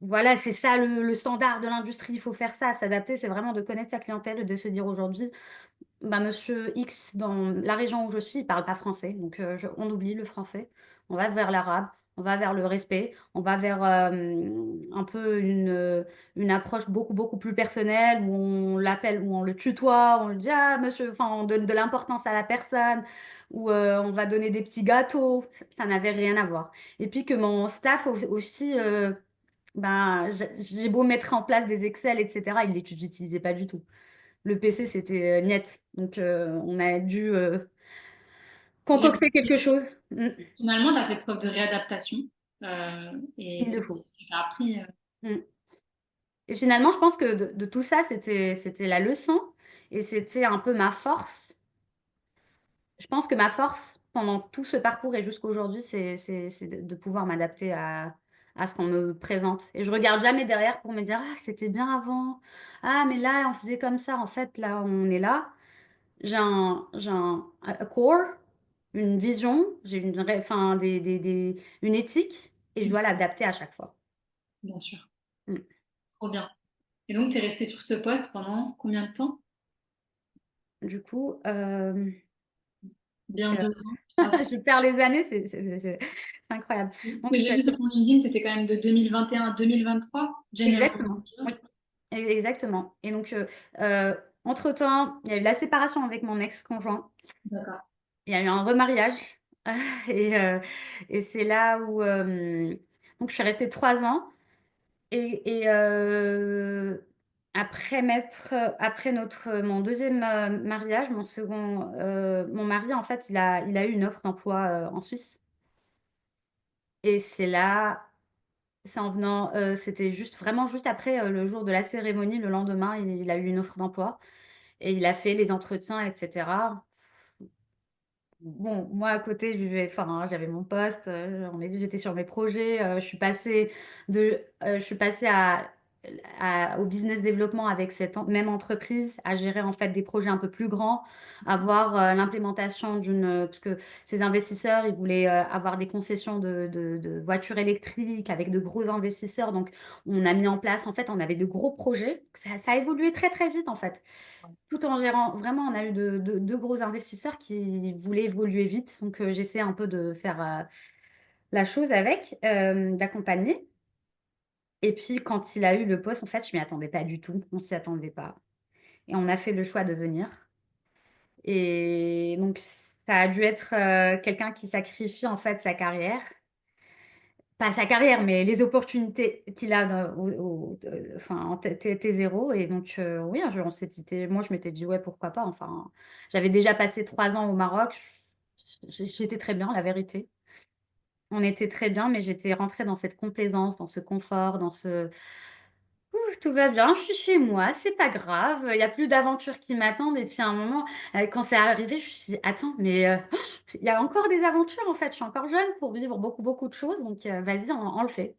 voilà, c'est ça le standard de l'industrie, il faut faire ça. S'adapter, c'est vraiment de connaître sa clientèle et de se dire aujourd'hui: «Bah, monsieur X dans la région où je suis, il parle pas français, donc on oublie le français. On va vers l'arabe, on va vers le respect, on va vers, un peu une approche beaucoup, beaucoup plus personnelle où on l'appelle, où on le tutoie, on lui dit: "Ah monsieur", enfin on donne de l'importance à la personne, où, on va donner des petits gâteaux. Ça n'avait rien à voir et puis que mon staff aussi, ben, j'ai beau mettre en place des Excel et cetera, ils l'utilisaient pas du tout. Le PC, c'était, niet. Donc on a dû, concocter quelque chose. Mmh. Finalement, tu as fait preuve de réadaptation et Il le c'est faut. aussi ce qui t'a appris. Mmh. Et finalement, je pense que de tout ça, c'était la leçon et c'était un peu ma force. Je pense que ma force pendant tout ce parcours et jusqu'à aujourd'hui, c'est de pouvoir m'adapter à ce qu'on me présente et je regarde jamais derrière pour me dire: «Ah, c'était bien avant. Ah, mais là, on faisait comme ça. En fait, là, on est là». J'ai un core, une vision, j'ai enfin une éthique et je dois l'adapter à chaque fois. Bien sûr, Mmh. trop bien. Et donc, tu es restée sur ce poste pendant combien de temps? Du coup, Bien donc 2 ans, 3 ans. je perds les années, c'est incroyable. Ce Donc que je j'ai suis vu sur restée ton LinkedIn, c'était quand même de 2021 à 2023, General exactement, Manager. oui, exactement et donc entre-temps, il y a eu la séparation avec mon ex-conjoint. D'accord. Il y a eu un remariage et heu et c'est là où, donc je suis restée 3 ans. Après mon deuxième mariage, mon mari, en fait, il a eu une offre d'emploi, en Suisse et c'est en venant, c'était juste vraiment juste après, le jour de la cérémonie, le lendemain, il a eu une offre d'emploi et il a fait les entretiens et cetera. Bon, moi à côté, j'avais mon poste, j'étais sur mes projets, je suis passée au business développement avec cette même entreprise, à gérer en fait des projets un peu plus grands, avoir, l'implémentation parce que ces investisseurs, ils voulaient, avoir des concessions de voitures électriques avec de gros investisseurs. Donc on a mis en place en fait, on avait de gros projets. Ça a évolué très, très vite en fait. Tout en gérant vraiment, on a eu de gros investisseurs qui voulaient évoluer vite, donc j'essaie un peu de faire, la chose avec, d'accompagner et puis quand il a eu le poste, en fait, je m'y attendais pas du tout, on s'y attendait pas et on a fait le choix de venir et donc ça a dû être, quelqu'un qui sacrifie, en fait, sa carrière. Pas sa carrière, mais les opportunités qu'il a dans enfin, en T0 et donc oui, un jour, moi, je m'étais dit: «Ouais, pourquoi pas?» enfin, j'avais déjà passé 3 ans au Maroc, j'étais très bien, la vérité. On était très bien, mais j'étais rentrée dans cette complaisance, dans ce confort, tout va bien, je suis chez moi, c'est pas grave, il y a plus d'aventures qui m'attendent» et puis à un moment, quand c'est arrivé, je me suis dit: «Attends, mais il y a encore des aventures en fait, je suis encore jeune pour vivre beaucoup, beaucoup de choses donc vas-y, on le fait».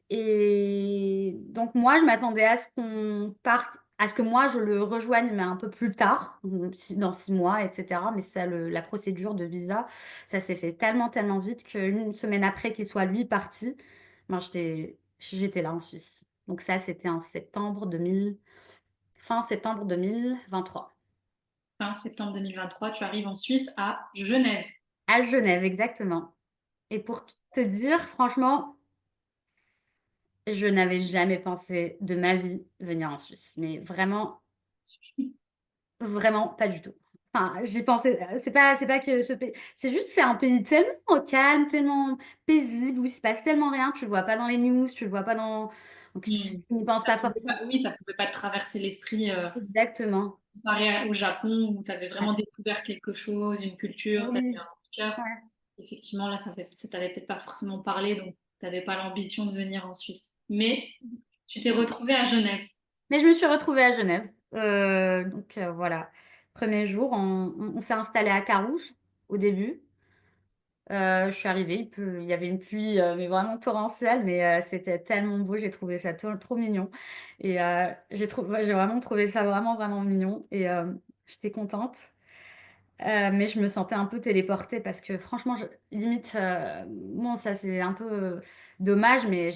Et donc moi, je m'attendais à ce qu'on parte à ce que moi je le rejoigne, mais un peu plus tard, dans 6 mois et cetera. Mais ça la procédure de visa, ça s'est fait tellement, tellement vite qu'une semaine après qu'il soit lui parti, ben j'étais là en Suisse. Donc ça, c'était en septembre 2000 fin septembre 2023. Fin septembre 2023, tu arrives en Suisse à Genève. À Genève, exactement. Et pour te dire, franchement, je n'avais jamais pensé de ma vie venir en Suisse. Mais vraiment, vraiment pas du tout. Enfin, j'y pensais, c'est pas que ce pays c'est juste, c'est un pays tellement calme, tellement paisible, où il se passe tellement rien, tu le vois pas dans les news, tu le vois pas dans donc Hmm. tu n'y penses pas forcément. Oui, ça pouvait pas te traverser l'esprit Exactement. au Japon où tu avais Ouais. vraiment découvert quelque chose, une culture, tu avais Oui, un coup de cœur. ouais. Effectivement, là, ça t'avait peut-être pas forcément parlé, donc tu n'avais pas l'ambition de venir en Suisse. Mais tu t'es retrouvée à Genève. Mais je me suis retrouvée à Genève, donc voilà. 1er jour, on s'est installés à Carouge, au début. Je suis arrivée, il y avait une pluie, mais vraiment torrentielle, mais c'était tellement beau, j'ai trouvé ça trop mignon et ouais, j'ai vraiment trouvé ça vraiment, vraiment mignon et j'étais contente, mais je me sentais un peu téléportée parce que franchement, limite, bon ça c'est un peu dommage, mais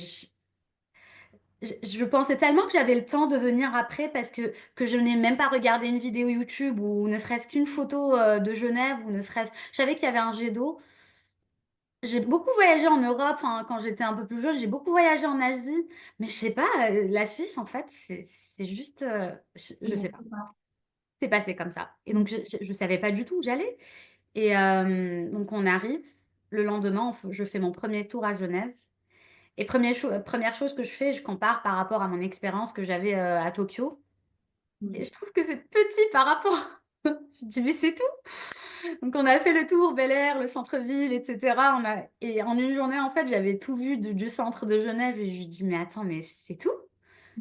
je pensais tellement que j'avais le temps de venir après parce que je n'ai même pas regardé une vidéo YouTube ou ne serait-ce qu'une photo, de Genève ou ne serait-ce je savais qu'il y avait un jet d'eau. J'ai beaucoup voyagé en Europe, enfin, quand j'étais un peu plus jeune, j'ai beaucoup voyagé en Asie, mais je sais pas, la Suisse, en fait, c'est juste, je Donc, sais pas, c'est pas- c'est passé comme ça et donc je savais pas du tout où j'allais et donc on arrive, le lendemain, je fais mon premier tour à Genève et 1re chose que je fais, je compare par rapport à mon expérience que j'avais, à Tokyo et Hmm. je trouve que c'est petit par rapport je dis: «Mais c'est tout?» Donc on a fait le tour, Bel Air, le centre-ville, et cetera. Et en une journée, en fait, j'avais tout vu du centre de Genève et je lui dis: «Mais attends, mais c'est tout?»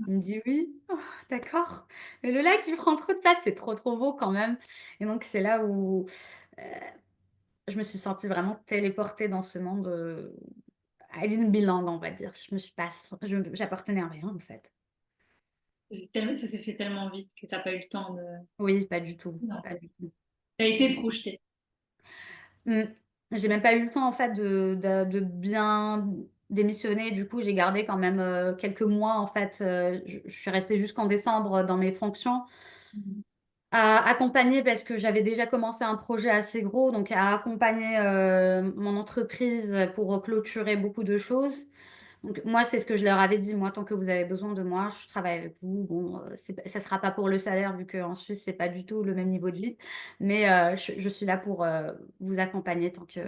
Il me dit: «Oui». «Oh, d'accord. Mais le lac, il prend trop de place, c'est trop, trop beau quand même» et donc c'est là où, heu, je me suis sentie vraiment téléportée dans ce monde, I didn't belong, on va dire. Je me suis pas sen je j'appartenais à rien, en fait. Ça s'est fait tellement vite que tu n'as pas eu le temps de... Oui, pas du tout, Non. pas du tout. Tu as été projetée. Mmh. J'ai même pas eu le temps en fait de bien démissionner. Du coup, j'ai gardé quand même, quelques mois en fait, je suis restée jusqu'en décembre dans mes fonctions, Hmm. à accompagner parce que j'avais déjà commencé un projet assez gros, donc à accompagner, mon entreprise pour clôturer beaucoup de choses. Donc moi, c'est ce que je leur avais dit: «Moi, tant que vous avez besoin de moi, je travaille avec vous. Bon, c'est pas ça sera pas pour le salaire vu qu'en Suisse, c'est pas du tout le même niveau de vie, mais je suis là pour, vous accompagner tant que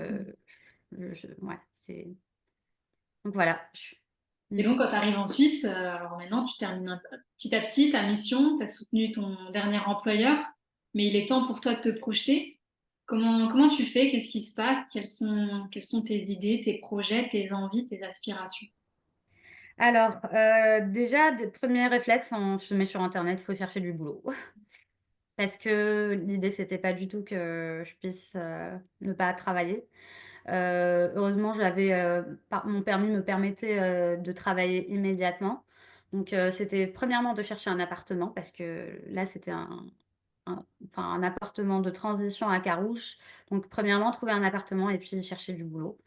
ouais, c'est» donc voilà, Et mmh. donc, quand tu arrives en Suisse, alors maintenant, tu termines petit à petit ta mission, tu as soutenu ton dernier employeur, mais il est temps pour toi de te projeter. Comment tu fais? Qu'est-ce qui se passe? Quelles sont tes idées, tes projets, tes envies, tes aspirations? Alors, déjà, de 1er réflexe, on se met sur internet, il faut chercher du boulot. Parce que l'idée, c'était pas du tout que je puisse, ne pas travailler. Heureusement, j'avais, mon permis me permettait, de travailler immédiatement. Donc, c'était premièrement de chercher un appartement parce que là, c'était enfin, un appartement de transition à Carouge. Donc premièrement, trouver un appartement et puis chercher du boulot.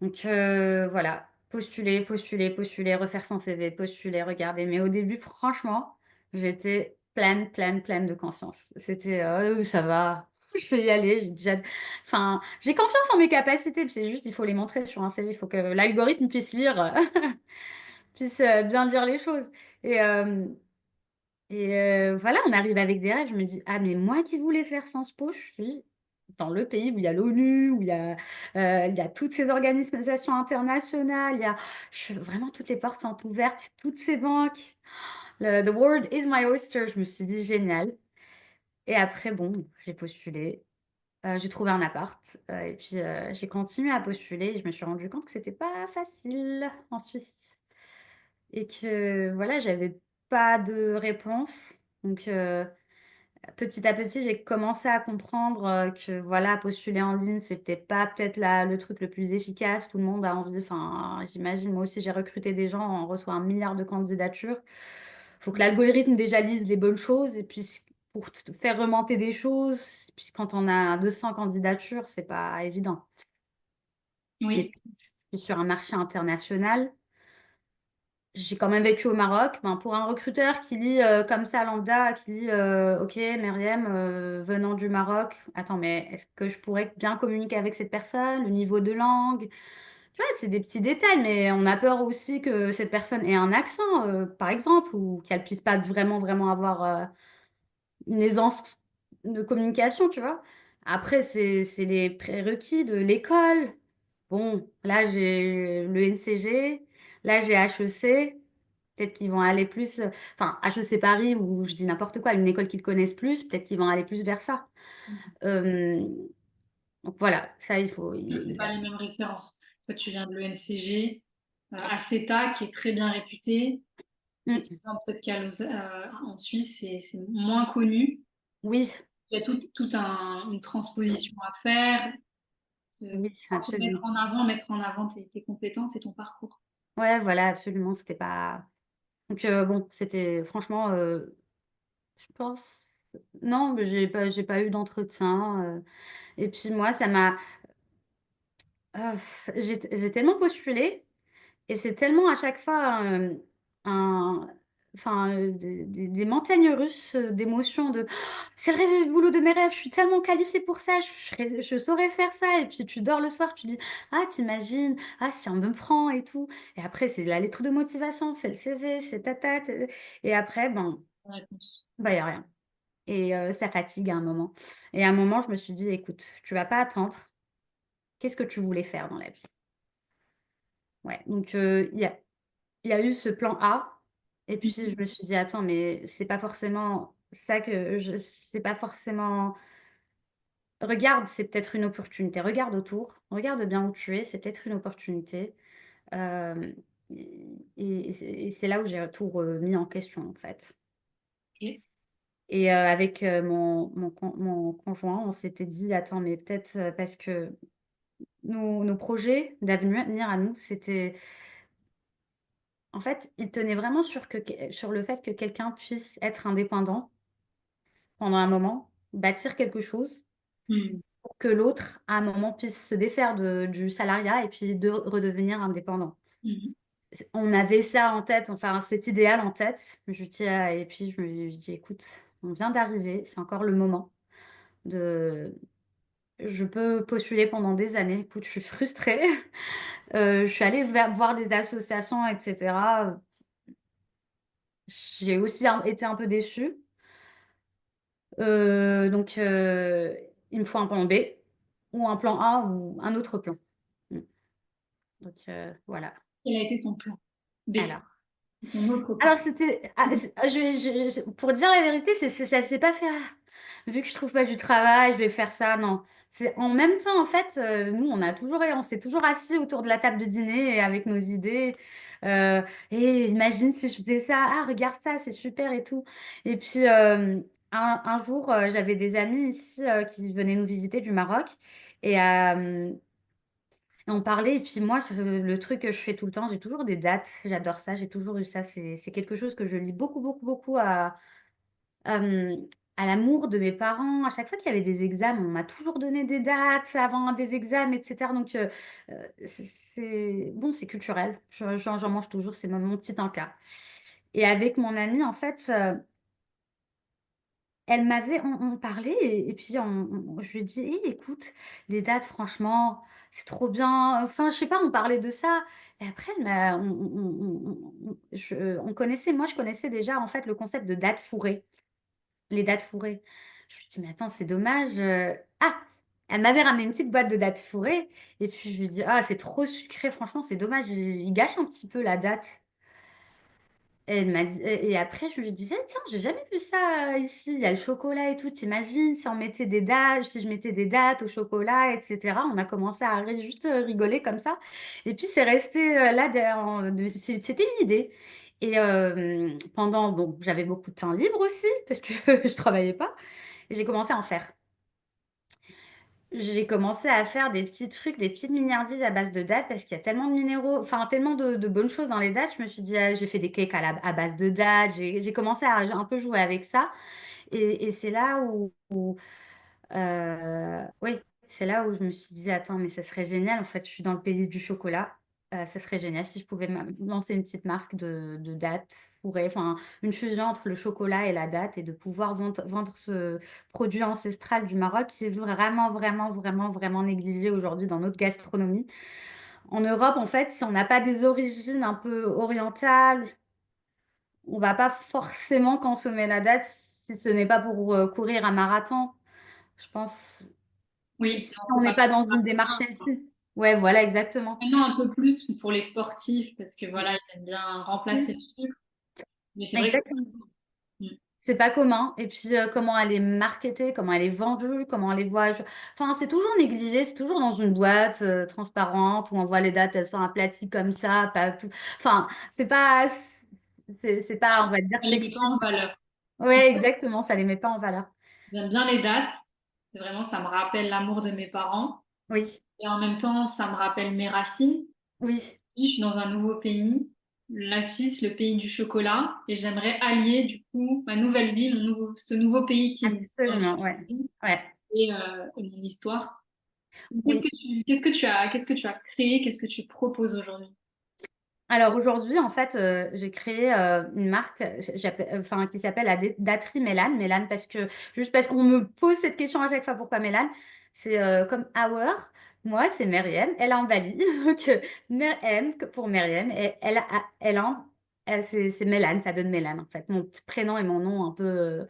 Donc, voilà, postuler, postuler, postuler, refaire son CV, postuler, regarder. Mais au début, franchement, j'étais pleine, pleine, pleine de confiance. C'était: ça va, je vais y aller, j'ai déjà» enfin, j'ai confiance en mes capacités, puis c'est juste, il faut les montrer sur un CV. Il faut que l'algorithme puisse lire, puisse, bien lire les choses et voilà, on arrive avec des rêves. Je me dis: «Ah mais moi qui voulais faire Sciences Po, je suis dans le pays où il y a l'ONU, où il y a toutes ces organisations internationales, il y a vraiment toutes les portes sont ouvertes, il y a toutes ces banques. The world is my oyster». Je me suis dit: «Génial» et après bon, j'ai postulé, j'ai trouvé un appart, et puis, j'ai continué à postuler et je me suis rendu compte que c'était pas facile en Suisse. et que voilà, j'avais pas de réponse. Donc, petit à petit, j'ai commencé à comprendre que voilà, postuler en ligne, c'est peut-être pas peut-être le truc le plus efficace. Tout le monde a envie, enfin, j'imagine, moi aussi, j'ai recruté des gens, on reçoit un milliard de candidatures. Faut que l'algorithme déjà lise les bonnes choses et puis pour faire remonter des choses, puis quand on a 200 candidatures, c'est pas évident. Et Oui, puis, je suis sur un marché international. J'ai quand même vécu au Maroc. Ben, pour un recruteur qui lit comme ça lambda, qui lit OK, Myriam, venant du Maroc, attends, mais est-ce que je pourrais bien communiquer avec cette personne? Le niveau de langue? Tu vois, c'est des petits détails, mais on a peur aussi que cette personne ait un accent, par exemple, ou qu'elle puisse pas vraiment, vraiment avoir une aisance de communication, tu vois. Après, c'est les prérequis de l'école. Bon, là, j'ai le NCG, là, j'ai HEC. Peut-être qu'ils vont aller plus, enfin, HEC Paris, ou je dis n'importe quoi, une école qu'ils connaissent plus, peut-être qu'ils vont aller plus vers ça. Euh, donc voilà, ça, il faut. c'est pas les mêmes références. Toi, tu viens de l'ENCG, ACETA, qui est très bien réputé. Mm, Effectivement, peut-être en Suisse, c'est moins connu. oui, Il y a une transposition à faire, oui, absolument. mettre en avant tes compétences et ton parcours. Ouais, voilà, absolument, c'était pas. Donc bon, c'était franchement, je pense. Non, mais j'ai pas eu d'entretien. Et puis moi, ça m'a. J'ai tellement postulé. Et c'est tellement à chaque fois un, enfin, des montagnes russes d'émotions, de c'est le rêve, le boulot de mes rêves, je suis tellement qualifiée pour ça, je saurais faire ça. Et puis tu dors le soir, tu dis, ah, t'imagines, ah, si on me prend et tout. Et après, c'est la lettre de motivation, c'est le CV, c'est tata. Et après, ben, Réponse. il n'y a rien. Et ça fatigue à un moment. Et à un moment, je me suis dit, écoute, tu vas pas attendre. Qu'est-ce que tu voulais faire dans la vie? Ouais, donc il y a eu ce plan A. Et puis, je me suis dit, attends, mais c'est pas forcément ça que je. C'est pas forcément. Regarde, c'est peut-être une opportunité. Regarde autour. Regarde bien où tu es. C'est peut-être une opportunité. Euh, et c'est là où j'ai tout remis en question, en fait. Ok. Et avec mon conjoint, on s'était dit, attends, mais peut-être parce que nos projets d'avenir à nous, c'était. En fait, il tenait vraiment sur le fait que quelqu'un puisse être indépendant pendant un moment, bâtir quelque chose Hmm. pour que l'autre, à un moment, puisse se défaire du salariat et puis de redevenir indépendant. Mhm. On avait ça en tête, enfin cet idéal en tête. Je dis, et puis je dis, écoute, on vient d'arriver, c'est encore le moment de. Je peux postuler pendant des années. Écoute, je suis frustrée. Je suis allée voir des associations, etc. J'ai aussi été un peu déçue. Donc, il me faut un plan B ou un plan A ou un autre plan. Mm. Donc, voilà. Quel a été ton plan B, Alors. ton autre plan? Alors, c'était. Pour dire la vérité, ça s'est pas fait. Vu que je trouve pas du travail, je vais faire ça. Non. C'est en même temps, en fait, nous, on s'est toujours assis autour de la table de dîner et avec nos idées. Euh, et imagine si je faisais ça. Ah, regarde ça, c'est super et tout. Et puis, un jour, j'avais des amis ici qui venaient nous visiter du Maroc. Et on parlait, et puis moi, le truc que je fais tout le temps, j'ai toujours des dates. J'adore ça, j'ai toujours eu ça. C'est quelque chose que je lis beaucoup, beaucoup, beaucoup euh, à l'amour de mes parents. À chaque fois qu'il y avait des examens, on m'a toujours donné des dates avant des examens, etc. Donc, bon, c'est culturel. J'en mange toujours, c'est mon petit encas. Et avec mon amie, en fait, on parlait et puis je lui ai dit, eh, écoute, les dates, franchement, c'est trop bien. Enfin, je sais pas, on parlait de ça. Et après, on connaissait, moi, je connaissais déjà en fait le concept de date fourrée, les dates fourrées. Je lui ai dit, mais attends, c'est dommage. Ah, elle m'avait ramené une petite boîte de dates fourrées. Et puis je lui ai dit, ah, c'est trop sucré, franchement, c'est dommage, il gâche un petit peu la date. Et après, je lui disais, tiens, j'ai jamais vu ça ici. Il y a le chocolat et tout. T'imagines si on mettait des dates, si je mettais des dates au chocolat, etc. On a commencé à juste rigoler comme ça. Et puis, c'est resté là. C'était une idée. Et bon, j'avais beaucoup de temps libre aussi parce que je travaillais pas. Et j'ai commencé à en faire. J'ai commencé à faire des petits trucs, des petites mignardises à base de dattes parce qu'il y a tellement de minéraux, enfin tellement de bonnes choses dans les dattes. Je me suis dit, ah, j'ai fait des cakes à base de dattes. J'ai commencé à un peu jouer avec ça. Et c'est là oui, c'est là où je me suis dit, attends, mais ça serait génial. En fait, je suis dans le pays du chocolat. Ça serait génial si je pouvais lancer une petite marque de dattes fourrées, enfin, une fusion entre le chocolat et la date et de pouvoir vendre ce produit ancestral du Maroc qui est vraiment, vraiment, vraiment, vraiment négligé aujourd'hui dans notre gastronomie. En Europe, en fait, si on n'a pas des origines un peu orientales, on va pas forcément consommer la date si ce n'est pas pour courir un marathon. Je pense Oui, si non, on c'est n'est pas pas dans forcément une démarche commun. healthy. Ouais, voilà, exactement. Maintenant, un peu plus pour les sportifs, parce que voilà, ils aiment bien remplacer le Oui, sucre. Mais c'est vrai que exactement. Mm. C'est pas commun. Et puis, comment elle est marketée, comment elle est vendue, comment on les voit. Enfin, c'est toujours négligé, c'est toujours dans une boîte transparente où on voit les dates, elles sont aplaties comme ça, pas tout. Enfin, c'est pas, on va dire, Ça les met pas en sexy. valeur. Ouais, exactement, ça les met pas en valeur. J'aime bien les dates. C'est vraiment, ça me rappelle l'amour de mes parents. Oui, Et en même temps, ça me rappelle mes racines. oui, Oui, je suis dans un nouveau pays, la Suisse, le pays du chocolat, et j'aimerais allier du coup ma nouvelle vie, ce nouveau pays qui me dans mes absolument, ouais. racines Ouais, et mon histoire. oui. Qu'est-ce que tu as créé, qu'est-ce que tu proposes aujourd'hui? Alors aujourd'hui, en fait, j'ai créé une marque enfin, qui s'appelle la Daterie Mélane. Mélane juste parce qu'on me pose cette question à chaque fois, pourquoi Mélane? C'est comme Hour. Moi, c'est Myriam. Elle a en Bali. Donc, M pour Myriam. Et c'est Mélane, ça donne Mélane, en fait. Mon petit prénom et mon nom un peu.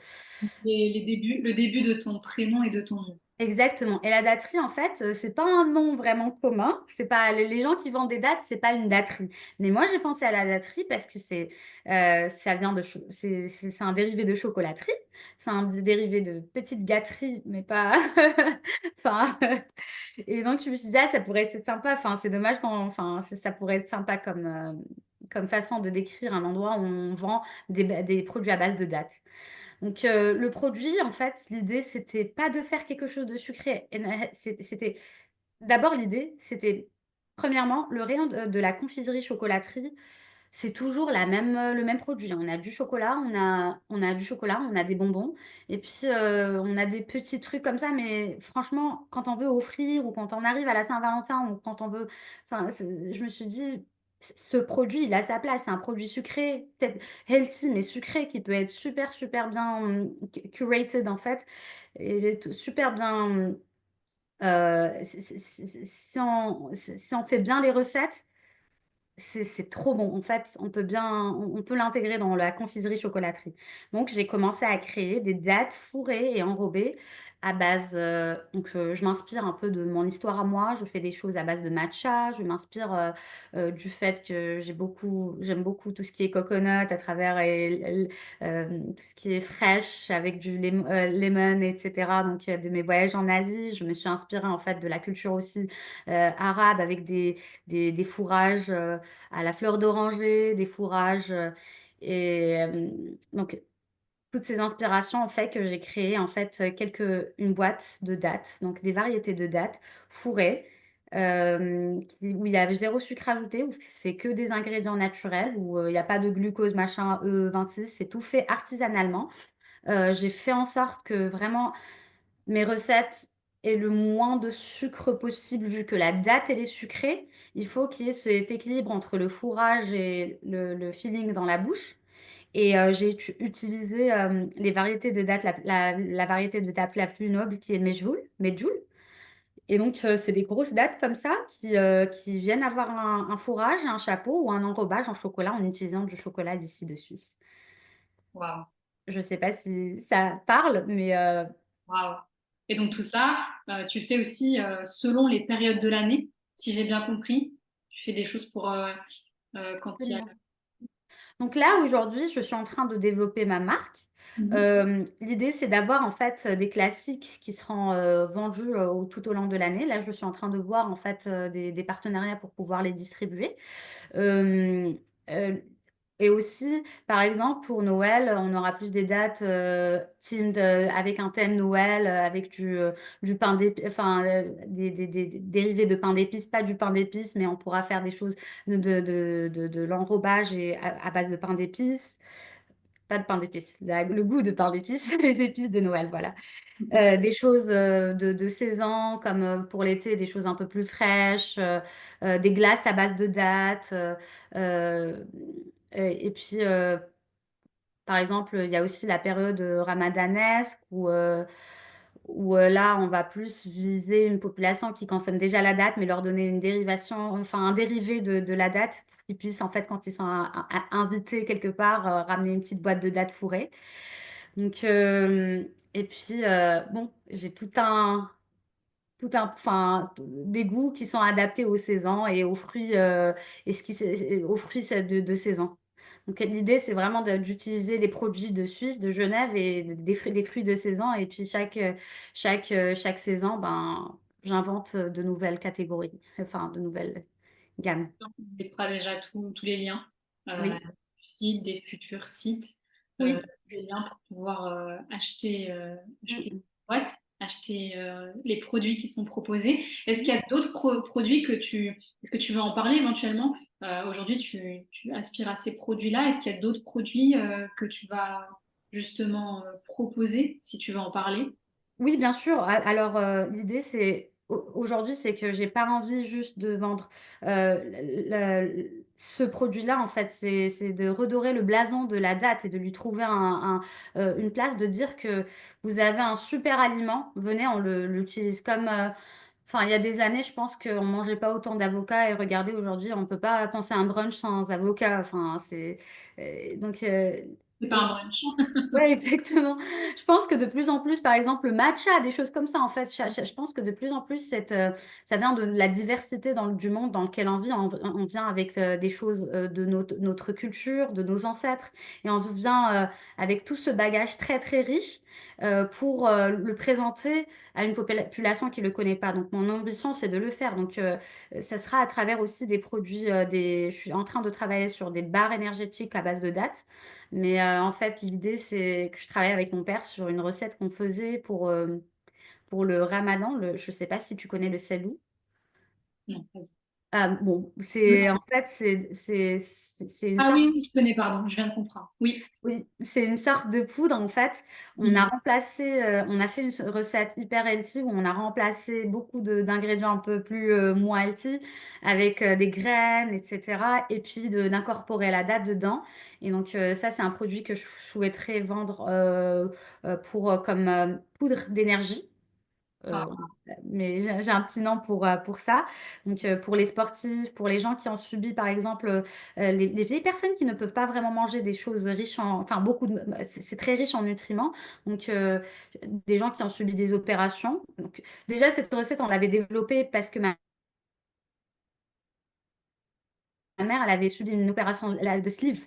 Les débuts, le début de ton prénom et de ton nom. Exactement. Et la daterie, en fait, c'est pas un nom vraiment commun. C'est pas les gens qui vendent des dates, c'est pas une daterie. Mais moi, j'ai pensé à la daterie parce que ça vient c'est un dérivé de chocolaterie. C'est un dérivé de petite gâterie, mais pas. Enfin, et donc je me suis dit, ah, ça pourrait être sympa. Enfin, c'est dommage enfin, ça pourrait être sympa comme façon de décrire un endroit où on vend des produits à base de dates. Donc, le produit, en fait, l'idée, c'était pas de faire quelque chose de sucré. C'était d'abord l'idée, c'était premièrement le rayon de la confiserie chocolaterie. C'est toujours le même produit. On a du chocolat, on a du chocolat, on a des bonbons, et puis on a des petits trucs comme ça. Mais franchement, quand on veut offrir ou quand on arrive à la Saint-Valentin ou quand on veut, enfin, je me suis dit, ce produit, il a sa place. C'est un produit sucré, peut-être healthy, mais sucré, qui peut être super, super bien curated en fait, et super bien. Si on fait bien les recettes, c'est trop bon. En fait, on peut l'intégrer dans la confiserie-chocolaterie. Donc, j'ai commencé à créer des dattes fourrées et enrobées à base. Je m'inspire un peu de mon histoire à moi. Je fais des choses à base de matcha. Je m'inspire du fait que j'aime beaucoup tout ce qui est coconut à travers tout ce qui est fraîche avec du lemon, etc. Donc, de mes voyages en Asie, je me suis inspirée en fait de la culture aussi arabe avec des fourrages. À la fleur d'oranger, des fourrages. Donc, toutes ces inspirations ont fait que j'ai créé en fait une boîte de dattes, donc des variétés de dattes fourrées, où il y a zéro sucre ajouté, où c'est que des ingrédients naturels, où il n'y a pas de glucose, machin, E26, c'est tout fait artisanalement. J'ai fait en sorte que vraiment mes recettes aient le moins de sucre possible, vu que la date, elle est sucrée. Il faut qu'il y ait cet équilibre entre le fourrage et le feeling dans la bouche. Et j'ai utilisé les variétés de date, la variété de date la plus noble qui est Medjool. Et donc, c'est des grosses dates comme ça qui viennent avoir un fourrage, un chapeau ou un enrobage en chocolat en utilisant du chocolat d'ici de Suisse. Waouh, Je ne sais pas si ça parle, mais waouh. Et donc tout ça, tu fais aussi selon les périodes de l'année, si j'ai bien compris. Tu fais des choses pour quand il y a... absolument. Donc là, aujourd'hui, je suis en train de développer ma marque. Mhm. L'idée, c'est d'avoir en fait des classiques qui seront vendus tout au long de l'année. Là, je suis en train de voir en fait des partenariats pour pouvoir les distribuer. Euh, euh, et aussi, par exemple, pour Noël, on aura plus des dates themed, avec un thème Noël, avec du pain d'épices, enfin, des dérivés de pain d'épices, pas du pain d'épices, mais on pourra faire des choses de l'enrobage et à base de pain d'épices. Pas de pain d'épices, le goût de pain d'épices, les épices de Noël, voilà. Des choses de saison, comme pour l'été, des choses un peu plus fraîches, des glaces à base de dattes. Euh, et puis, par exemple, il y a aussi la période ramadanesque où là, on va plus viser une population qui consomme déjà la date, mais leur donner une dérivation, enfin un dérivé de la date pour qu'ils puissent, en fait, quand ils sont invités quelque part, ramener une petite boîte de dates fourrées. Donc, et puis, bon, j'ai enfin, des goûts qui sont adaptés aux saisons et aux fruits, aux fruits de saison. Donc, l'idée, c'est vraiment d'utiliser les produits de Suisse, de Genève et des fruits de saison. Et puis, chaque saison, ben, j'invente de nouvelles catégories, enfin, de nouvelles gammes. On mettra déjà tous les liens Oui, du site, des futurs sites, euh, oui. des liens pour pouvoir acheter Mm. une boîte, acheter les produits qui sont proposés. Est-ce qu'il y a d'autres produits est-ce que tu veux en parler éventuellement? Aujourd'hui, tu aspires à ces produits-là. Est-ce qu'il y a d'autres produits que tu vas justement proposer, si tu veux en parler? Oui, bien sûr. Alors, l'idée, aujourd'hui, c'est que j'ai pas envie juste de vendre ce produit-là. En fait, c'est de redorer le blason de la date et de lui trouver une place, de dire que vous avez un super aliment. Venez, l'utilise comme. Enfin, il y a des années, je pense qu'on mangeait pas autant d'avocats et regardez, aujourd'hui, on peut pas penser à un brunch sans avocat. Enfin, donc. C'est pas un brunch. Ouais, exactement. Je pense que de plus en plus, par exemple, le matcha, des choses comme ça, en fait, je pense que de plus en plus, ça vient de la diversité du monde dans lequel on vit. On vient avec des choses de notre culture, de nos ancêtres, et on vient avec tout ce bagage très, très riche pour le présenter à une population qui ne le connaît pas. Donc, mon ambition, c'est de le faire. Donc, ça sera à travers aussi des produits, je suis en train de travailler sur des barres énergétiques à base de dattes. Mais en fait, l'idée, c'est que je travaille avec mon père sur une recette qu'on faisait pour le ramadan. Je ne sais pas si tu connais le selou. Non. Ah, bon, en fait, c'est une Ah sorte. oui, oui, je connais, pardon, je viens de comprendre. Oui. Oui, c'est une sorte de poudre en fait. Mhm. On a fait une recette hyper healthy où on a remplacé beaucoup d'ingrédients un peu plus moins healthy avec des graines, etc. Et puis d'incorporer la date dedans. Et donc ça, c'est un produit que je souhaiterais vendre comme poudre d'énergie. Euh, Ah, mais j'ai un petit nom pour ça. Donc, pour les sportifs, pour les gens qui ont subi, par exemple, les vieilles personnes qui ne peuvent pas vraiment manger des choses riches en, enfin, c'est très riche en nutriments. Donc, des gens qui ont subi des opérations. Donc, déjà, cette recette, on l'avait développée parce que ma mère, elle avait subi une opération de sleeve.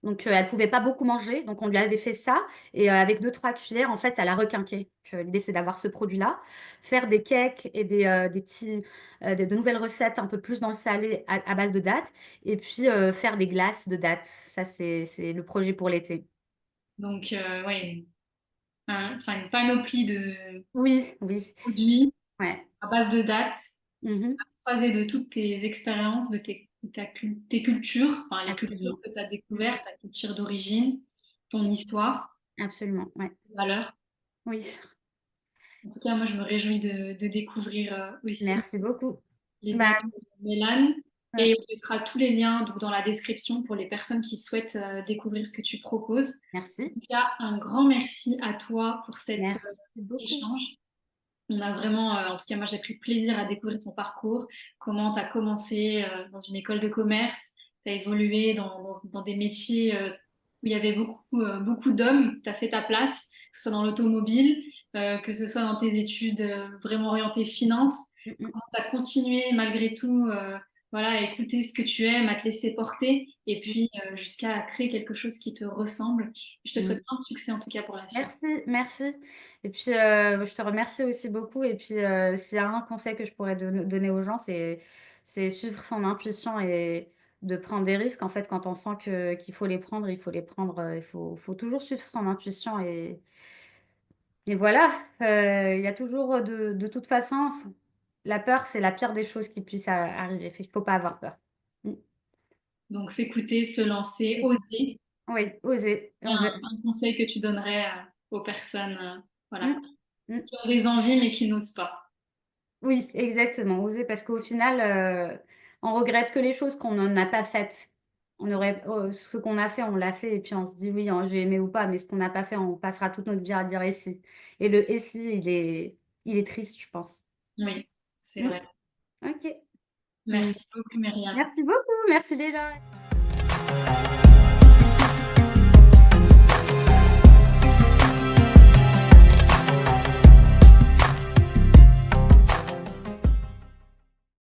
Donc, elle pouvait pas beaucoup manger. Donc, on lui avait fait ça. Et avec deux, trois cuillères, en fait, ça l'a requinqué. Donc, l'idée, c'est d'avoir ce produit-là. Faire des cakes et de nouvelles recettes un peu plus dans le salé à base de dattes. Et puis, faire des glaces de dattes. Ça, c'est le projet pour l'été. donc, ouais, enfin, une panoplie de Oui, oui. produits Ouais, à base de dates, mhm, croisés de toutes tes expériences, tes cultures, enfin, les cultures absolument. que tu as Mm, découvertes, ta culture d'origine, ton histoire, absolument, ouais. tes valeurs. Oui, En tout cas, moi, je me réjouis de découvrir aussi merci beaucoup. les Bah, délices de Mélane. ouais, Et on mettra tous les liens donc, dans la description pour les personnes qui souhaitent découvrir ce que tu proposes. En merci. tout cas, un grand merci à toi pour cet Merci beaucoup. échange. On a vraiment, en tout cas, moi, j'ai pris plaisir à découvrir ton parcours, comment tu as commencé dans une école de commerce, tu as évolué dans des métiers où il y avait beaucoup d'hommes, tu as fait ta place, que ce soit dans l'automobile, que ce soit dans tes études vraiment orientées finance, Mm, mm. comment tu as continué malgré tout voilà, à écouter ce que tu aimes, à te laisser porter, et puis jusqu'à créer quelque chose qui te ressemble. Je te Mmh. souhaite plein de succès en tout cas pour la suite. Merci, merci et puis, je te remercie aussi beaucoup et puis, s'il y a un conseil que je pourrais donner aux gens, c'est suivre son intuition et de prendre des risques. En fait, quand on sent qu'il faut les prendre, il faut les prendre, il faut toujours suivre son intuition et voilà, il y a toujours, de toute façon, la peur, c'est la pire des choses qui puissent arriver. Il faut pas avoir peur. Mmh. Donc s'écouter, se lancer, oser, Oui, oser, c'est un conseil que tu donnerais aux personnes voilà, mmh, mmh. qui ont des envies mais qui n'osent pas. Oui, exactement, oser parce qu'au final, on regrette que les choses qu'on n'a pas faites. On aurait ce qu'on a fait, on l'a fait et puis on se dit: «Oui, hein, j'ai aimé ou pas», mais ce qu'on n'a pas fait, on passera toute notre vie à dire: «Et si?» et le «et si», il est triste, je pense. Oui, c'est Mmh, vrai. OK. Mmh. Merci beaucoup, Myriam. Merci beaucoup, merci déjà.